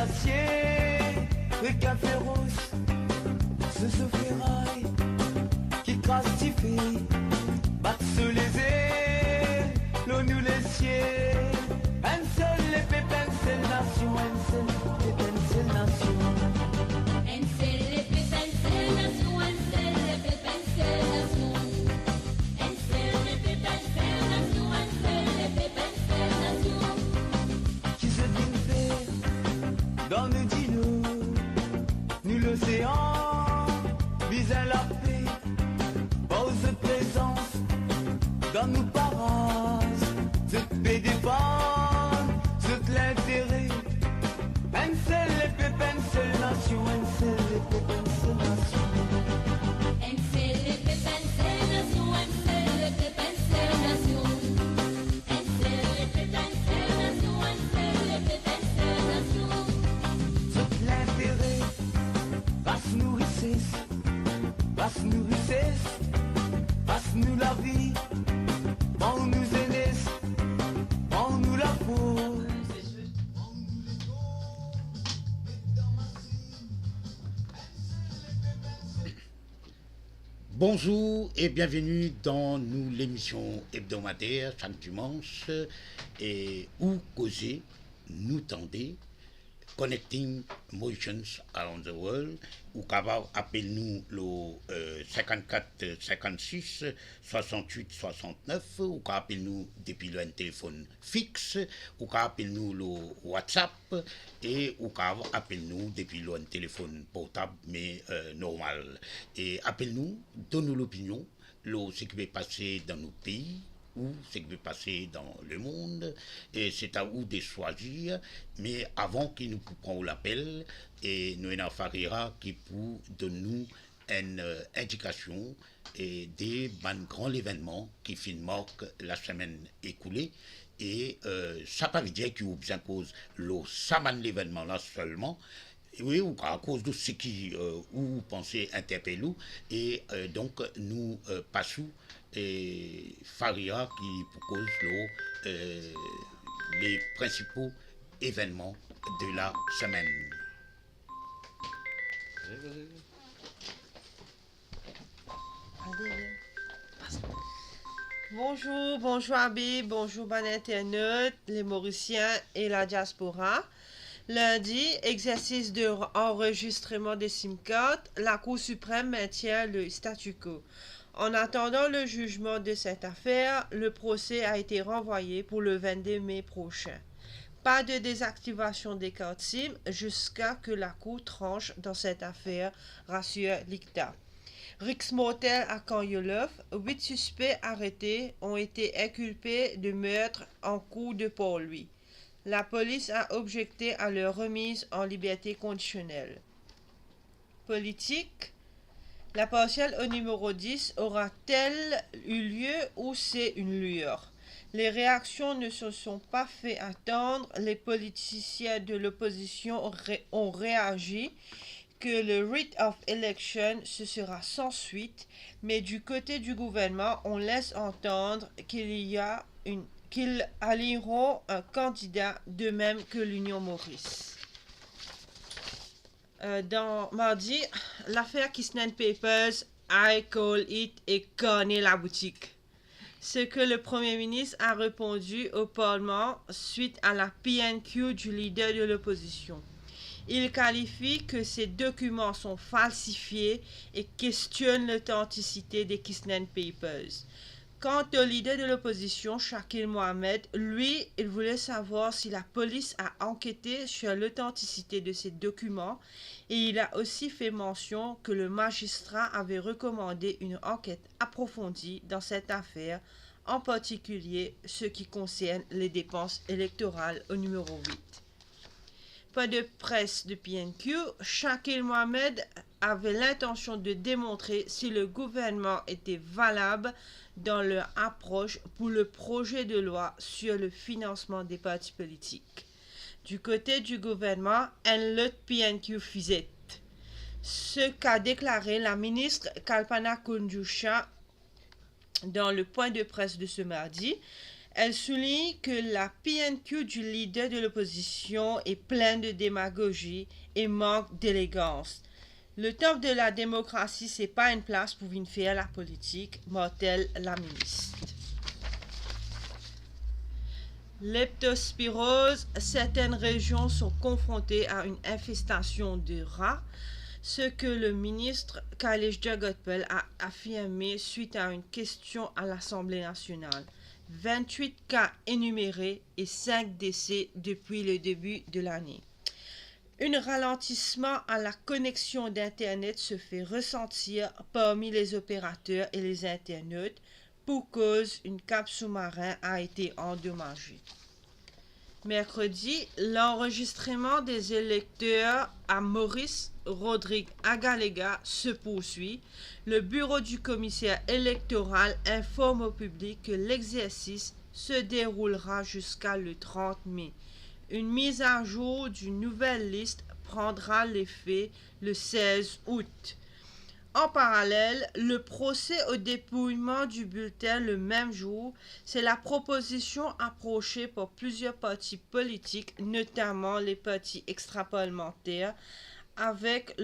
d'acier, le café rose, ce ferraille qui crassifie, battent sous les ailes, l'eau nous les cieux, un seul les pépins, c'est nation, un seul pépin, c'est nation. Dans le dino, nous l'océan, vise à la paix, pose présence, dans nos parages, cette paix défendre, cet l'intérêt, un seul les pépins, seule nation, un seul les pépins, seule nation. Passe-nous richesse, passe-nous la vie, prends-nous jeunesse, prends-nous la peau. Bonjour et bienvenue dans nous l'émission hebdomadaire chaque dimanche et où causer, nous tendez, Connecting Motions Around the World, ou capable appelle-nous le 54 56 68 69, ou appelle-nous depuis le téléphone fixe, ou appelle-nous le WhatsApp, et ou appelle-nous depuis le téléphone portable, mais normal. Et appelle-nous, donne-nous l'opinion, ce qui va passer dans nos pays, ou ce qui peut passer dans le monde, et c'est à vous de choisir, mais avant que nous prenions l'appel, et nous avons Farira qui pour donner nous une indication et des grands événements qui marquent la semaine écoulée, et ça ne veut pas dire qu'il y a besoin cause le semaine l'événement là seulement, oui, ou à cause de ce qui vous pensez interpeller, et donc nous passons et Faria qui propose les principaux événements de la semaine. Bonjour Habib, bonjour bon internaute, les Mauriciens et la diaspora. Lundi, exercice d'enregistrement des SIM-cards, la Cour suprême maintient le statu quo. En attendant le jugement de cette affaire, le procès a été renvoyé pour le 22 mai prochain. Pas de désactivation des cartes SIM jusqu'à que la Cour tranche dans cette affaire, rassure l'ICTA. Rix Motel à Kanyolov, 8 suspects arrêtés ont été inculpés de meurtre en coup de Port-Louis. La police a objecté à leur remise en liberté conditionnelle. Politique. La partielle au numéro 10 aura-t-elle eu lieu ou c'est une lueur? Les réactions ne se sont pas fait attendre. Les politiciens de l'opposition ont réagi que le writ of election ce sera sans suite, mais du côté du gouvernement, on laisse entendre qu'ils allieront un candidat de même que l'Union Maurice. Dans mardi, l'affaire Kissnen Papers, I call it et connaît la boutique. Ce que le Premier ministre a répondu au Parlement suite à la PNQ du leader de l'opposition. Il qualifie que ces documents sont falsifiés et questionne l'authenticité des Kissnen Papers. Quant au leader de l'opposition, Shakil Mohamed, lui, il voulait savoir si la police a enquêté sur l'authenticité de ces documents et il a aussi fait mention que le magistrat avait recommandé une enquête approfondie dans cette affaire, en particulier ce qui concerne les dépenses électorales au numéro 8. Point de presse de PNQ, Shakil Mohamed avait l'intention de démontrer si le gouvernement était valable dans leur approche pour le projet de loi sur le financement des partis politiques. Du côté du gouvernement, un lot PNQ faisait. Ce qu'a déclaré la ministre Kalpana Kunjusha dans le point de presse de ce mardi, Elle souligne que la PNQ du leader de l'opposition est pleine de démagogie et manque d'élégance. Le top de la démocratie, c'est pas une place pour venir faire la politique, mortelle la ministre. Leptospirose, certaines régions sont confrontées à une infestation de rats, ce que le ministre Kailesh Jagotpal a affirmé suite à une question à l'Assemblée nationale. 28 cas énumérés et 5 décès depuis le début de l'année. Un ralentissement à la connexion d'Internet se fait ressentir parmi les opérateurs et les internautes pour cause une câble sous-marin a été endommagée. Mercredi, l'enregistrement des électeurs à Maurice Rodrigue Agalega se poursuit. Le bureau du commissaire électoral informe au public que l'exercice se déroulera jusqu'à le 30 mai. Une mise à jour d'une nouvelle liste prendra l'effet le 16 août. En parallèle, le procès au dépouillement du bulletin le même jour, c'est la proposition approchée par plusieurs partis politiques, notamment les partis extra-parlementaires, après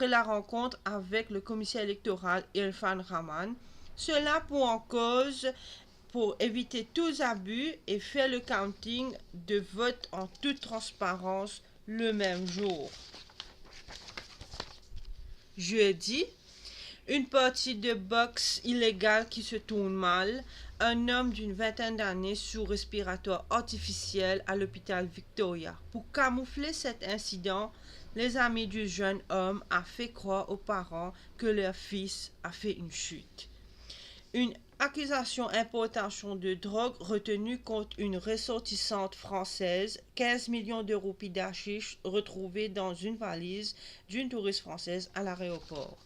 la rencontre avec le commissaire électoral Irfan Rahman. Cela pour éviter tous abus et faire le counting de vote en toute transparence le même jour. Jeudi, une partie de boxe illégale qui se tourne mal. Un homme d'une vingtaine d'années sous respiratoire artificiel à l'hôpital Victoria. Pour camoufler cet incident, les amis du jeune homme ont fait croire aux parents que leur fils a fait une chute. Une accusation d'importation de drogue retenue contre une ressortissante française, 15 millions de roupies d'hachiche retrouvées dans une valise d'une touriste française à l'aéroport.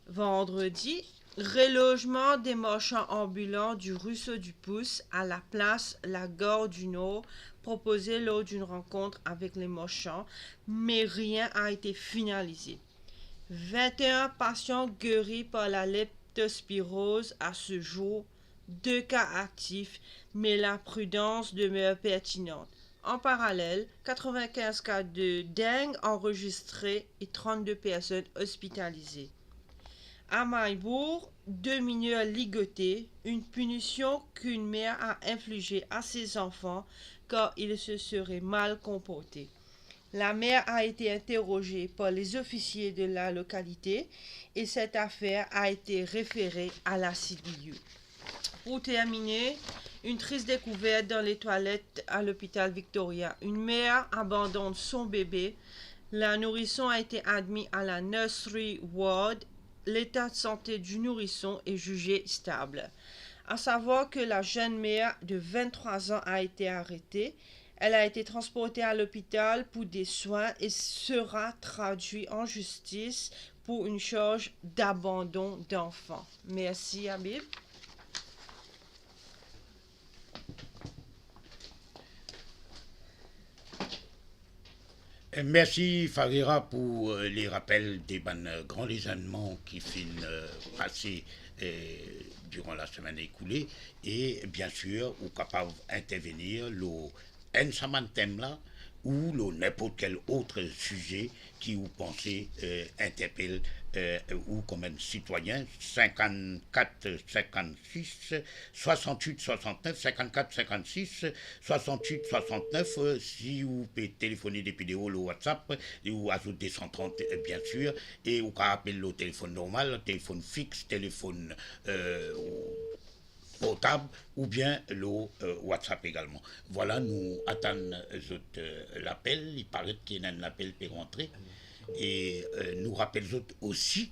Vendredi, relogement des marchands ambulants du Ruisseau du Pouce à la place La Gare du Nord, proposé lors d'une rencontre avec les marchands, mais rien n'a été finalisé. 21 patients guéris par la leptospirose à ce jour, 2 cas actifs, mais la prudence demeure pertinente. En parallèle, 95 cas de dengue enregistrés et 32 personnes hospitalisées. À Maillebourg, 2 mineurs ligotés, une punition qu'une mère a infligée à ses enfants car ils se seraient mal comportés. La mère a été interrogée par les officiers de la localité et cette affaire a été référée à la CDU. Pour terminer, une triste découverte dans les toilettes à l'hôpital Victoria. Une mère abandonne son bébé. La nourrisson a été admise à la nursery ward. L'état de santé du nourrisson est jugé stable. À savoir que la jeune mère de 23 ans a été arrêtée. Elle a été transportée à l'hôpital pour des soins et sera traduite en justice pour une charge d'abandon d'enfant. Merci, Habib. Merci Farira pour les rappels des grands événements qui finissent passer durant la semaine écoulée et bien sûr, ou capable d'intervenir le ensemble thème là ou n'importe quel autre sujet qui vous pensez interpelle ou comme un citoyen 54 56 68 69 54 56 68 69 si vous pouvez téléphoner depuis le WhatsApp et vous ajoutez 130 bien sûr et vous pouvez appeler le téléphone normal, le téléphone fixe, téléphone portable ou bien le WhatsApp également. Voilà, nous attendons l'appel. Il paraît qu'il y a un appel pour rentrer. Et nous rappelons aussi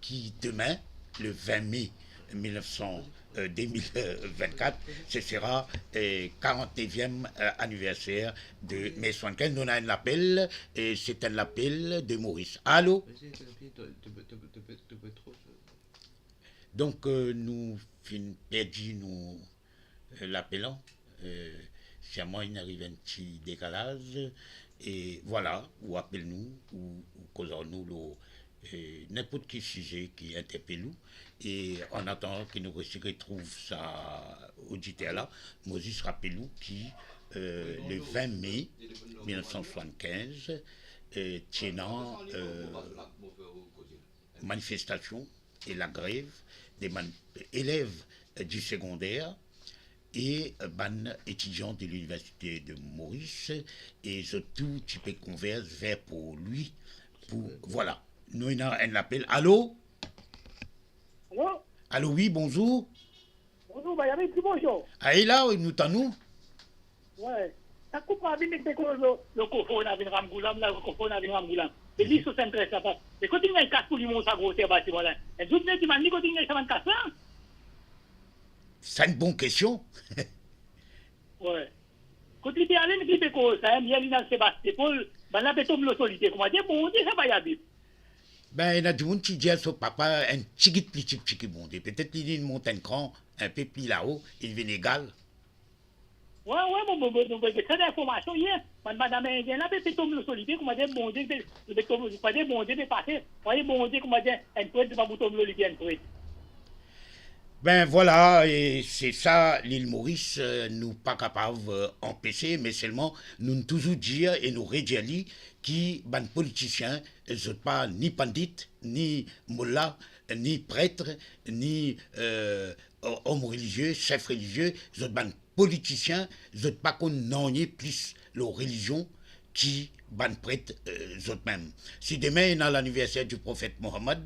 qui demain, le 20 mai 2024, ce sera 49e anniversaire de mai 75. Nous avons un appel et c'est un appel de Maurice. Allô? Donc nous perdu nous l'appelant. Sûrement il arrive un petit décalage et voilà, ou appelle-nous ou causons-nous n'importe quel sujet qui interpelle nous. Et en attendant que nous retrouvons ça auditeur là, Moses rappelez-nous qui, le 20 mai 1975, tenant manifestation et la grève des élèves du secondaire et étudiants de l'université de Maurice, et surtout tu peux converser vers pour lui. Voilà, nous avons un appel. Allô? Allô? Allô, oui, bonjour. Bonjour, Bayami, bonjour. Ah, et là, nous t'en Ouais. Ça coupe pas avec le cophone avec Ramgoulam, le cophone avec Ramgoulam. Et lui, ça s'intéresse pas. Et quand il y a un casse pour lui monter à gros bâtiment là, et tout le monde dit, man, quand il y a un casse là? C'est une bonne question. Ouais. Quand il est allé, il fait quoi? Ça, il y a une Sébastien Paul, ben là, il tombe le solitaire. Comment dire, bon, ça va y aller. Ben, il y a du monde qui dit à son papa, un petit bon. Peut-être qu'il est une montagne grand, un peu plus là-haut, il vient égal. Ouais, bon, c'est d'information hier. Madame Indienne, là, il tombe le solitaire. Comment dire, bon, il passer. Voyez, bon, comment dire, un peu de pas vous tomber le solitaire, un peu. Ben voilà, et c'est ça, l'île Maurice, nous pas capables d'empêcher, mais seulement nous toujours dire et nous redire qui, ben politiciens, ne sont pas ni pandit, ni mullah, ni prêtre, ni homme religieux, chef religieux, ils sont ben politiciens, ils sont pas qu'on n'en plus leur religion qui ban prêtre eux-mêmes. Si demain, dans l'anniversaire du prophète Mohammed,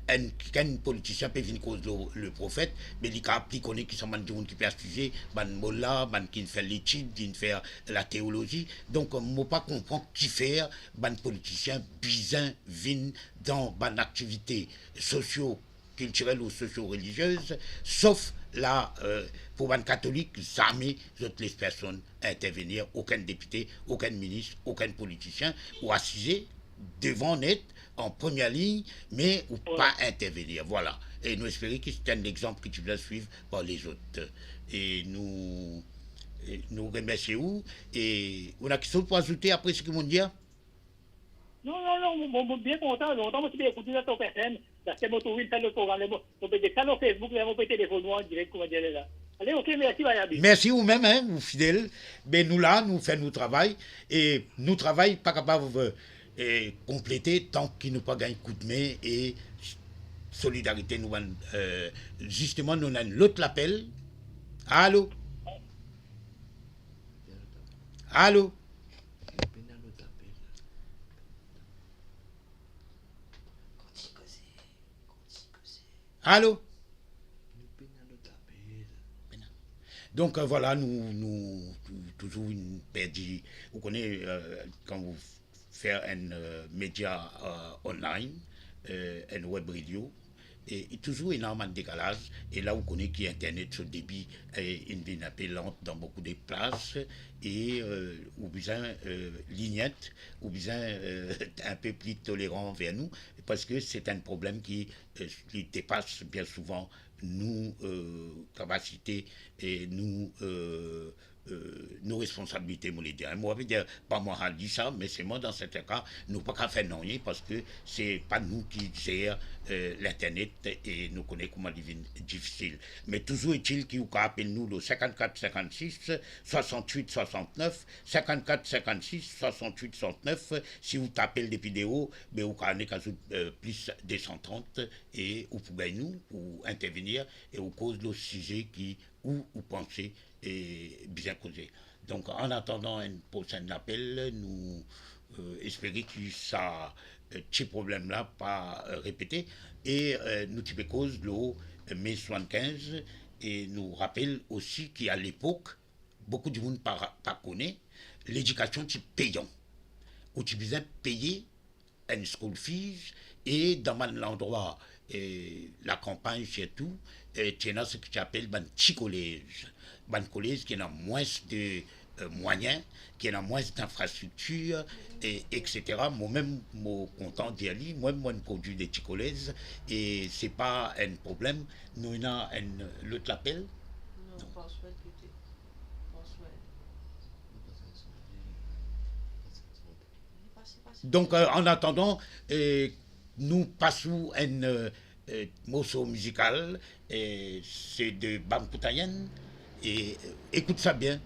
un politicien peut venir cause le prophète, mais il a appris qu'on est qui sont des gens qui peuvent estudier, ban mollah, ban qui fait l'étude, qui fait la théologie. Donc, on ne peut pas comprendre qui fait ban politicien bizarre vin dans ban activité socio-culturelle ou socio-religieuse, sauf là, pour un catholique, jamais toutes les personnes à intervenir, aucun député, aucun ministre, aucun politicien, ou assiser devant net, en première ligne, mais ou pas intervenir. Voilà. Et nous espérons que c'est un exemple que tu vas suivre par les autres. Et nous remercions. Et on a quelque chose pour ajouter après ce que m'ont dit? Non, bien content. Longtemps, moi, je vais écouter cette personne. C'est mon tour, fait le programme. On peut dire ça sur Facebook, on peut téléphoner en direct, comment dire là. Allez, ok, merci, Vayabi. Merci vous-même, hein, vous fidèles. Mais nous là, nous faisons notre travail. Et nous travaillons pas capable de compléter tant qu'il nous pas gagné coup de main et solidarité. Nous, justement, nous avons l'autre appel. Allô? Allô? Allô? Donc voilà, nous toujours une perdue. Vous connaissez quand vous faites un média online, un web radio, et toujours énormément de décalage. Et là, vous connaissez qu'Internet, sur débit est une peu lente dans beaucoup de places, et ou besoin lignette, ou besoin un peu plus tolérant vers nous, parce que c'est un problème qui dépasse bien souvent nos capacités et nos responsabilités, moi, les dire. Moi, je veux dire, pas moi qui dit ça, mais c'est moi, dans ce cas, nous ne pouvons pas faire non rien parce que c'est pas nous qui gèrent l'Internet et nous connaissons comment c'est difficile. Mais toujours est-il qu'il appelle nous le 54 56 68 69, 54 56 68 69. Si vous tapez des vidéos, mais vous avez plus de 130 et vous pouvez nous ou intervenir et vous cause le sujet qui où vous pensez et bien causé. Donc en attendant un prochain appel, nous espérons que ça petit problème là pas répété et nous type cause le mai 75 et nous rappelle aussi qu'à l'époque beaucoup de monde pas connaît l'éducation type payant où tu besoin payer une school fees et dans l'endroit la campagne surtout tu as ce que tu appelles un petit collège qui a moins de moyens, qui a moins d'infrastructures, etc. Moi-même, je suis content d'y aller. Moi, je produis des petits collèges et ce n'est pas un problème. Nous avons l'autre appel. Non, pas souhait plutôt. Donc, en attendant, nous passons un morceau musical, et c'est de Bam Koutayen, et écoute ça bien.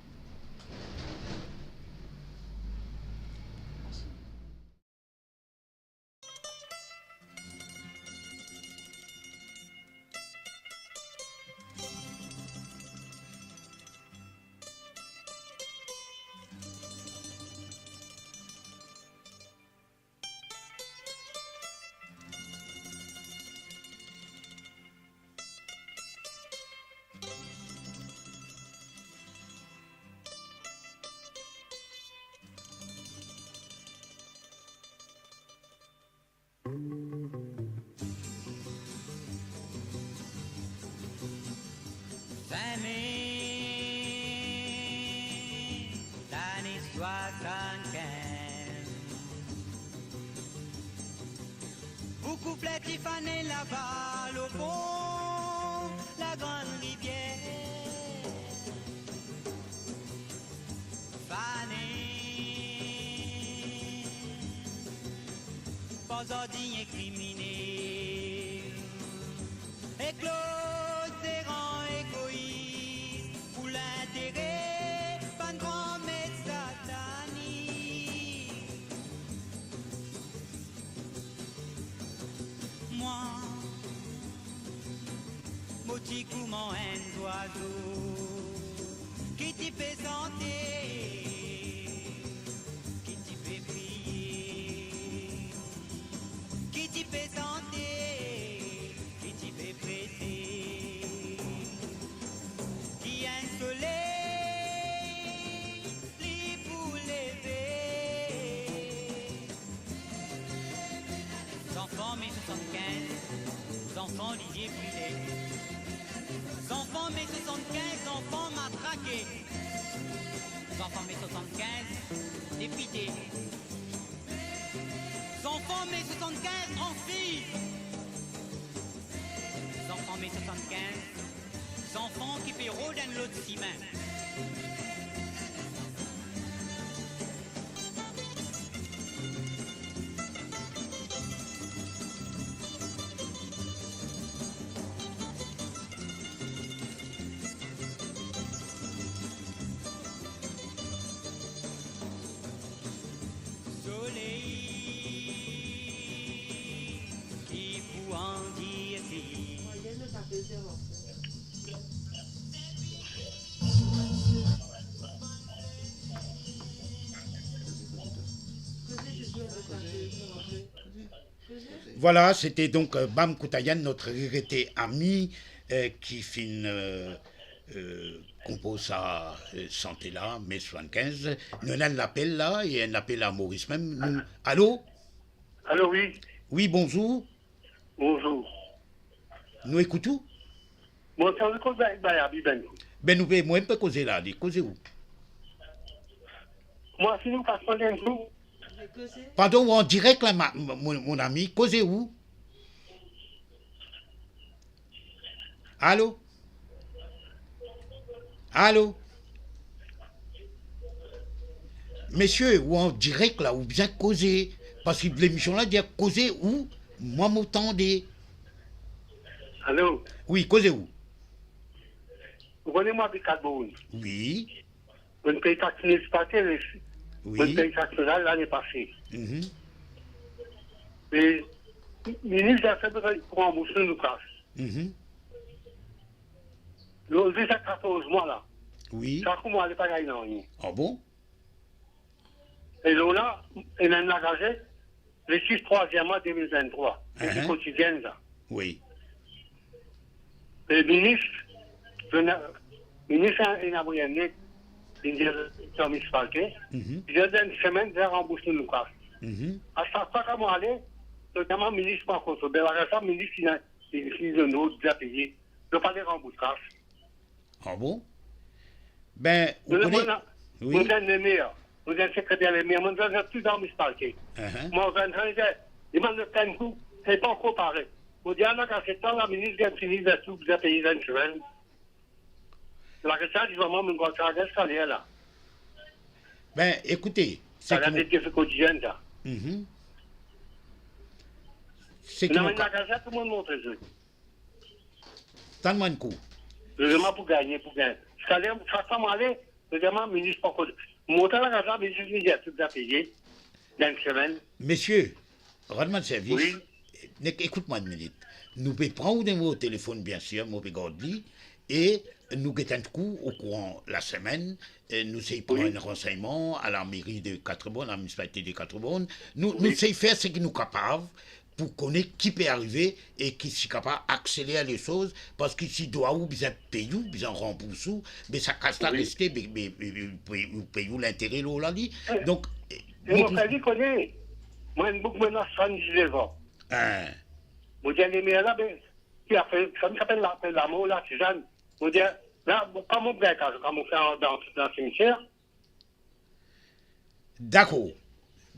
L'année 75. Beaucoup plaît Tiffany là-bas, au fond, la grande rivière. Fanny, pas ordinaire criminel, éclose des rangs égoïstes pour l'intérêt, pas de grand mais satanique. Moi, petit comment un oiseau qui t'y fait santé, qui t'y fait prier, qui t'y fait santé, qui t'y fait prêter, qui a un soleil, li pour lever. Enfants mai 75, enfants Didier Brûlé. Enfants mai 75, enfants matraqués. Enfants mai 75, dépités. Enfants mai 75, en filles. Enfants mai 75, enfants qui paieront d'un lot de ciment. Soleil qui vous en dire si. Voilà, c'était donc Bam Koutayan, notre regretté ami, qui compose sa santé là, mai 75. Nous avons un appel là, et un appel à Maurice même. Nous... Allô? Allô, oui. Oui, bonjour. Bonjour. Nous écoutons? Moi, ça veut causer avec Bayabi, ben. Ben, nous pouvons, moi, pas causer là, causer où? Moi, si nous passons un jour, Pardon, en direct là, mon ami, causez où? Allô? Allô? Messieurs, ou en direct là, ou bien causer? Parce que l'émission là dit causer où? Moi, m'entendez? allô, Oui, causez où? vous connaissez-moi avec Cadboune. Oui, Vous ne payez pas de municipalité, vous ne oui. payez pas de l'année passée. Mhm. Et le ministre a fait pour rembourser nos places. Mhm. Le 14 mois là, Oui. chaque mois, elle n'est pas gagnée en rien. Ah bon? Et là, il a engagé le 6-3e mois 2023. C'est Uh-huh. quotidien là. Oui. Le ministre, il a envoyé un lettre, il dit la municipalité, Mhm. il a dit une semaine de rembourser nos places. Mhm. À chaque fois qu'on allait, notamment le ministre m'a consommé. Alors, le ministre, il a déjà payé. Il n'a pas de remboursage. Ah bon? Ben, vous Nous connaissez... avons Oui. le maire, nous avons le secrétaire le maire, nous avons tout dans la municipalité. Uh-huh. Moi, je vais il m'a le temps coup, c'est pas encore pareil. Vous dites, quand c'est temps, la ministre vient de finir de tout, vous avez payé une semaine. La question, je vais me faire un salaire là. Ben, écoutez, Ça c'est a que... des défis quotidiens, ça. Mhm. C'est qui Dans nous la gazette, tout le monde montre ça. Donne-moi un coup. Le demande pour gagner, pour gagner. C'est-à-dire, chaque fois, moi, aller, le demande, ministre, pas quoi. Monter la gazette, ministre, médiatique, vous a payé, dans une semaine. Monsieur, rendement de service. Oui. Écoute-moi une minute. Nous pouvons prendre un numéro au téléphone, bien sûr, nous pouvons garder, et nous guettons un coup au courant de la semaine. Nous essayons de prendre un renseignement à la mairie de Quatre-Bonnes, à la municipalité de Quatre-Bonnes. Nous essayons de faire ce que nous sommes capables pour connaître qui peut arriver et qui est capable d'accélérer les choses. Parce que si doit ou bien payer ou bien rembourser, mais ça casse la rester, mais payer l'intérêt là. Donc, Et mon frère, il connaît. Moi, je suis maintenant 79 ans. hein, Mon Dieu, les meilleurs là, qui a fait, ça s'appelle l'amour, la tisane. Mon Dieu, là, quand mon frère, quand mon frère dans le cimetière, d'accord.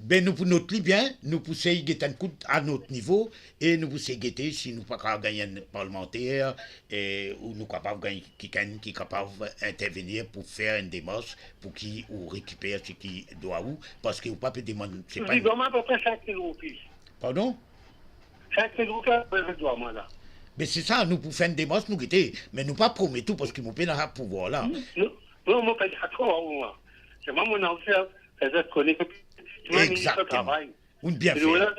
Ben nous pour notre lit bien, nous pour essayer de guetter un coup à notre niveau et nous pour essayer de guetter si nous pas capable gagner un parlementaire et ou nous capable gagner quelqu'un qui est capable d'intervenir pour faire une démarche pour qui ou récupère ce qui doit ou parce que vous pas peut demander c'est je pas dis, une... vraiment, à peu près 5 000 roupies. Pardon? 5 000 roupies, je dois, moi, là. Mais c'est ça, nous pour faire une démarche nous guetter, mais nous pas promettre tout parce que nous pas dans le pouvoir là. Non, moi, pas d'accord, moi. C'est moi, mon enfant, c'est connu que Exactement. Ou bien Et faire. là,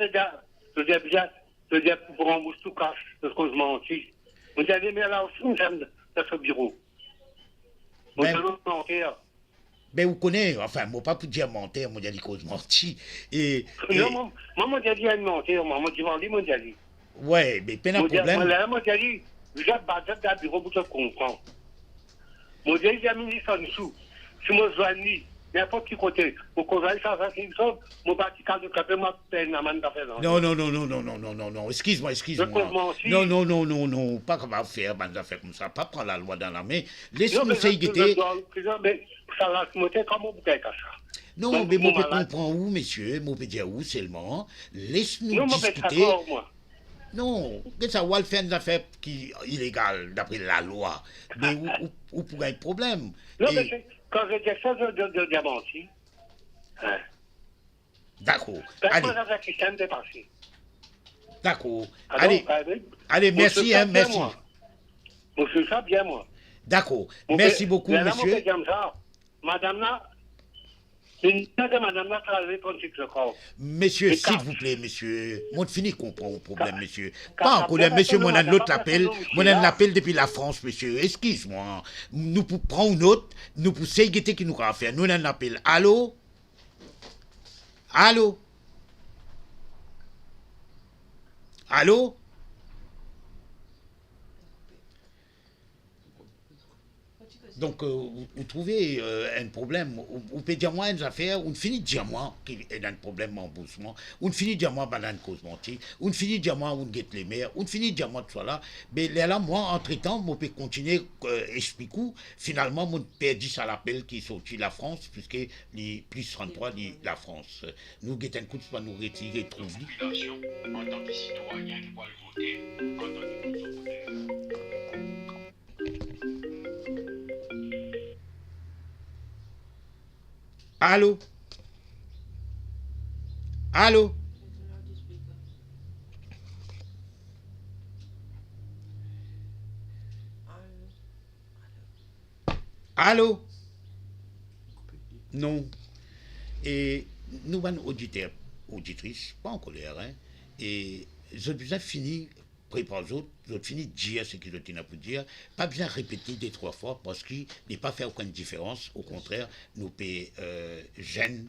je dis, pour rembourser tout cash, parce que je mentis. On dit, allez, mais là aussi, on j'aime dans ce bureau. On Ben- dit, mentir. Ben vous connaissez, enfin moi pas pour dire mentir, moi dire cause menti et Non, moi, moi, j'ai dit à mentir, moi, je dis, moi, j'ai dit. ouais, mais pas un Moi, problème. moi, j'ai dit, vous êtes basé dans le bureau pour te comprendre. Moi, j'ai dit, ministre en dessous, si moi, je dois ni, n'importe qui côté, pour qu'on aille faire ça, c'est une chose, mon parti, quand je capte, moi, c'est une amende d'affaires. Non, excuse-moi. Je comprends aussi. Non, pas comment faire, bande d'affaires comme ça, pas prendre la loi dans la main. Laisse-nous mais essayer je guetter. dois, mais ça va se monter comme vous pouvez faire ça. Non, Donc, mais moi, mon je malade. comprends où, monsieur, moi, je dire où seulement. Laisse-nous Non, moi, je suis discuter. d'accord, moi. Non, que ça va faire des affaires qui illégales d'après la loi. Mais où pourrait être problème? Non, Et- mais quand je dis ça, de diamanti, hein. D'accord. Parce Allez, que ça, qui s'est dépassé. d'accord. Alors, Allez, merci, hein, merci. Moi, je suis ça bien, moi. D'accord. Mon Merci père- beaucoup, mais là, mon monsieur. père dit ça. Madame là, une de madame là travaille pour je crois. Monsieur, Et s'il quand- vous plaît, monsieur, mon fini comprend le problème, Quand- monsieur. quand- Pas en quand- colère, quand- monsieur, quand- mon quand- l'autre quand- l'appel, quand- mon quand- l'appel depuis la France, monsieur. Excuse-moi. Nous pour prendre une autre, nous pour essayer qui nous va faire. Nous on appel. Allô? Allô? Allô? Donc, vous trouvez un problème, vous pouvez dire moi une affaire, on finit de dire moi qu'il y a un problème d'emboursement, on finit de dire moi banane cause menti, on finit de dire moi on guette les mers, on finit de dire moi tout ça là, mais là, moi, entre-temps, je peux continuer expliquer, finalement, mon perdu ça l'appel qui est sorti de la France, puisque les plus 33 de la France. Nous guettons un coup de nous retirer, trouver. Population, en tant que citoyen qui doit voter, en tant que consommateur. Allô? Allô? Allô? Non. Et nous, auditeurs, auditrices, pas en colère, hein, et je besoin fini, préparer les autres fini de dire ce qu'ils ont pour dire, pas besoin de répéter deux, trois fois, parce qu'il n'est pas fait aucune différence, au contraire, nous peut gêner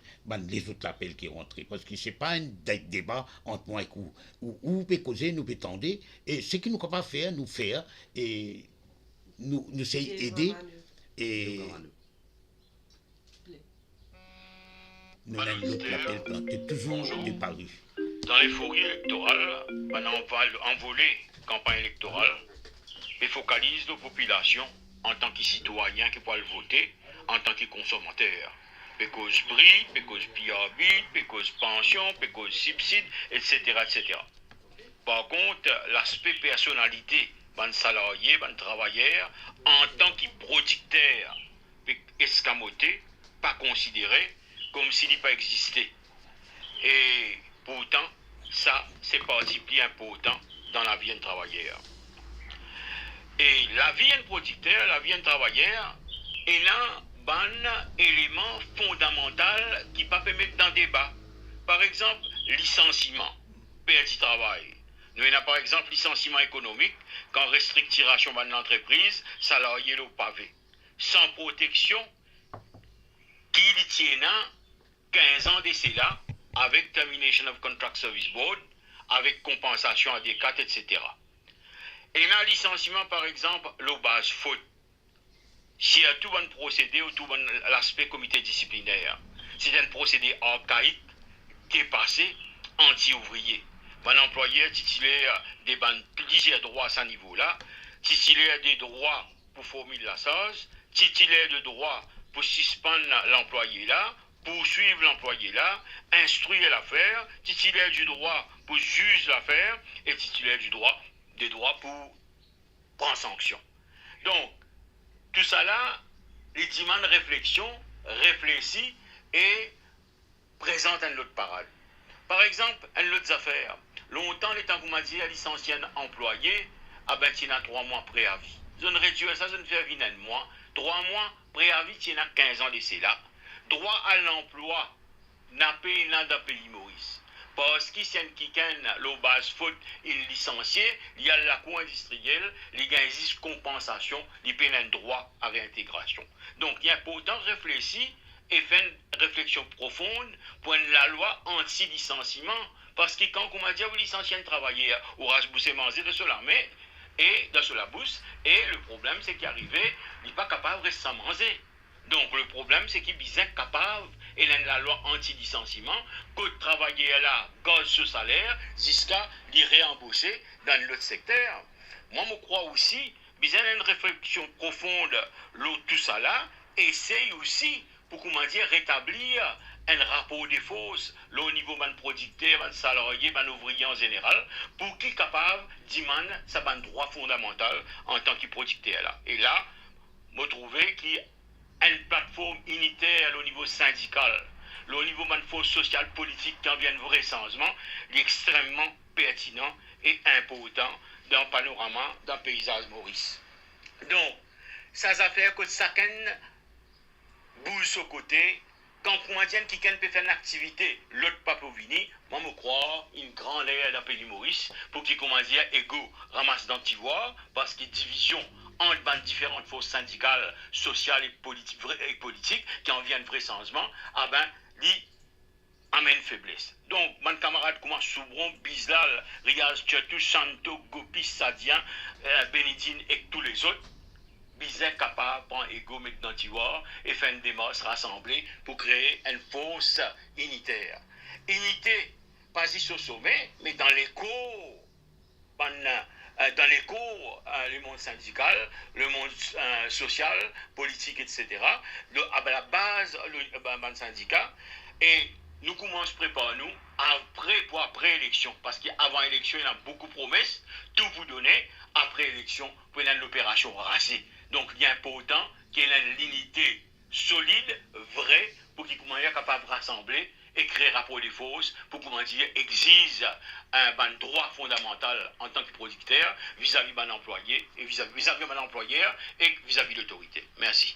les autres appels qui rentrent, parce que ce n'est pas un débat entre moi et vous, où peut causer, nous peut tendre, et ce que nous sommes capables de faire, nous faire, et nous essayons d'aider, et nous avons l'autre appel planté, toujours de Paris. Dans l'euphorie électorale, on a envolé campagne électorale et focalise nos populations en tant que citoyens qui peuvent voter, en tant que consommateurs. Pécause prix, pécause pyramide, pécause pension, pécause subside, etc., etc. Par contre, l'aspect personnalité, ban salarié, ban travailleur, en tant que producteur, escamoté, pas considéré comme s'il n'a pas existé. Et pourtant, ça, c'est partie plus importante dans la vie d'un travailleur. Et la vie d'un producteur, la vie d'un travailleur, est là un élément fondamental qui peut permettre d'un débat. Par exemple, licenciement, perte du travail. Nous avons par exemple licenciement économique, quand restructuration de l'entreprise, salarié au pavé. Sans protection, qui tient 15 ans d'essai là, avec Termination of Contract Service Board, avec compensation à des 4, etc. Et là, licenciement, par exemple, le base faute. S'il y a tout bon procédé ou tout bon l'aspect comité disciplinaire, c'est un procédé archaïque, dépassé, anti-ouvrier. Un employeur titulaire des plusieurs droits à ce niveau-là, titulaire des droits pour formuler la charge, titulaire de droits pour suspendre l'employé là, poursuivre l'employé là, instruire l'affaire, titulaire du droit pour juger l'affaire et titulaire des droits pour prendre sanction. Donc, tout ça là, les demande réflexion, réfléchit et présente un autre parade. Par exemple, une autre affaire. Longtemps, les temps qu'on m'a dit à licencier un employé, ah ben, tu as 3 mois préavis. Je ne réduis ça, je ne fais rien de moi. 3 mois préavis, tu as 15 ans d'essai là. Droit à l'emploi, n'a pas dans le pays Maurice. Parce qu'il y a le base faute, il licencié, il y a la cour industrielle, il y a une compensation, il y a un droit à réintégration. Donc, il est important de réfléchir et faire une réflexion profonde pour la loi anti-licenciement. Parce que quand on m'a dit, vous licenciez un travailleur, ou rasboussez manger de cela, mais, et de cela bousse, et le problème, c'est qu'il arrivait, il n'est pas capable de rester sans manger. Donc, le problème, c'est qu'il est incapable, et la loi anti-licenciement, que de travailler là, gaz ce salaire, jusqu'à les réembaucher dans l'autre secteur. Moi, je crois aussi, il y a une réflexion profonde, tout ça là, essaye aussi, pour comment dire, rétablir un rapport de force au niveau de producteur, de salarié, de ouvrier en général, pour qu'il soit capable de demander sa droit fondamental en tant que producteur là. Et là, je trouve qu'il y a une plateforme unitaire au niveau syndical, au niveau de force sociale politique qui en vient de vrai changement, est extrêmement pertinent et important dans le panorama d'un paysage Maurice. Donc, ça fait que chacun bouge au côté. Quand on dit qui peut faire une activité, l'autre pas pour venir, moi je crois une grande ère dans le pays Maurice pour qu'il commence à égaux ramasse d'antivoire, parce qu'il y a division entre différentes forces syndicales, sociales et politiques qui en viennent vrai changement, ah ben, il amène faiblesse. Donc, mon camarade commence Soubron, Bizlal, Riaz, Tchetou, Santo, Gopi, Sadian, Benidine et tous les autres, bizarre capable prendre ego d'antivoire et faire une démarche rassemblée pour créer une force unitaire. Unité, pas ici au sommet, mais dans les cours, le monde syndical, le monde social, politique, etc. À la base, le syndicat, et nous commençons à préparer nous après élection, parce qu'avant élection, il y a beaucoup de promesses, tout vous donner, après élection, pour l'opération racée. Donc, il est important qu'il y ait une unité solide, vraie, pour qu'il soit capable de rassembler et créer un rapport de force pour, exige un droit fondamental en tant que producteur vis-à-vis de l'employé et vis-à-vis de l'employeur et vis-à-vis de l'autorité. Merci.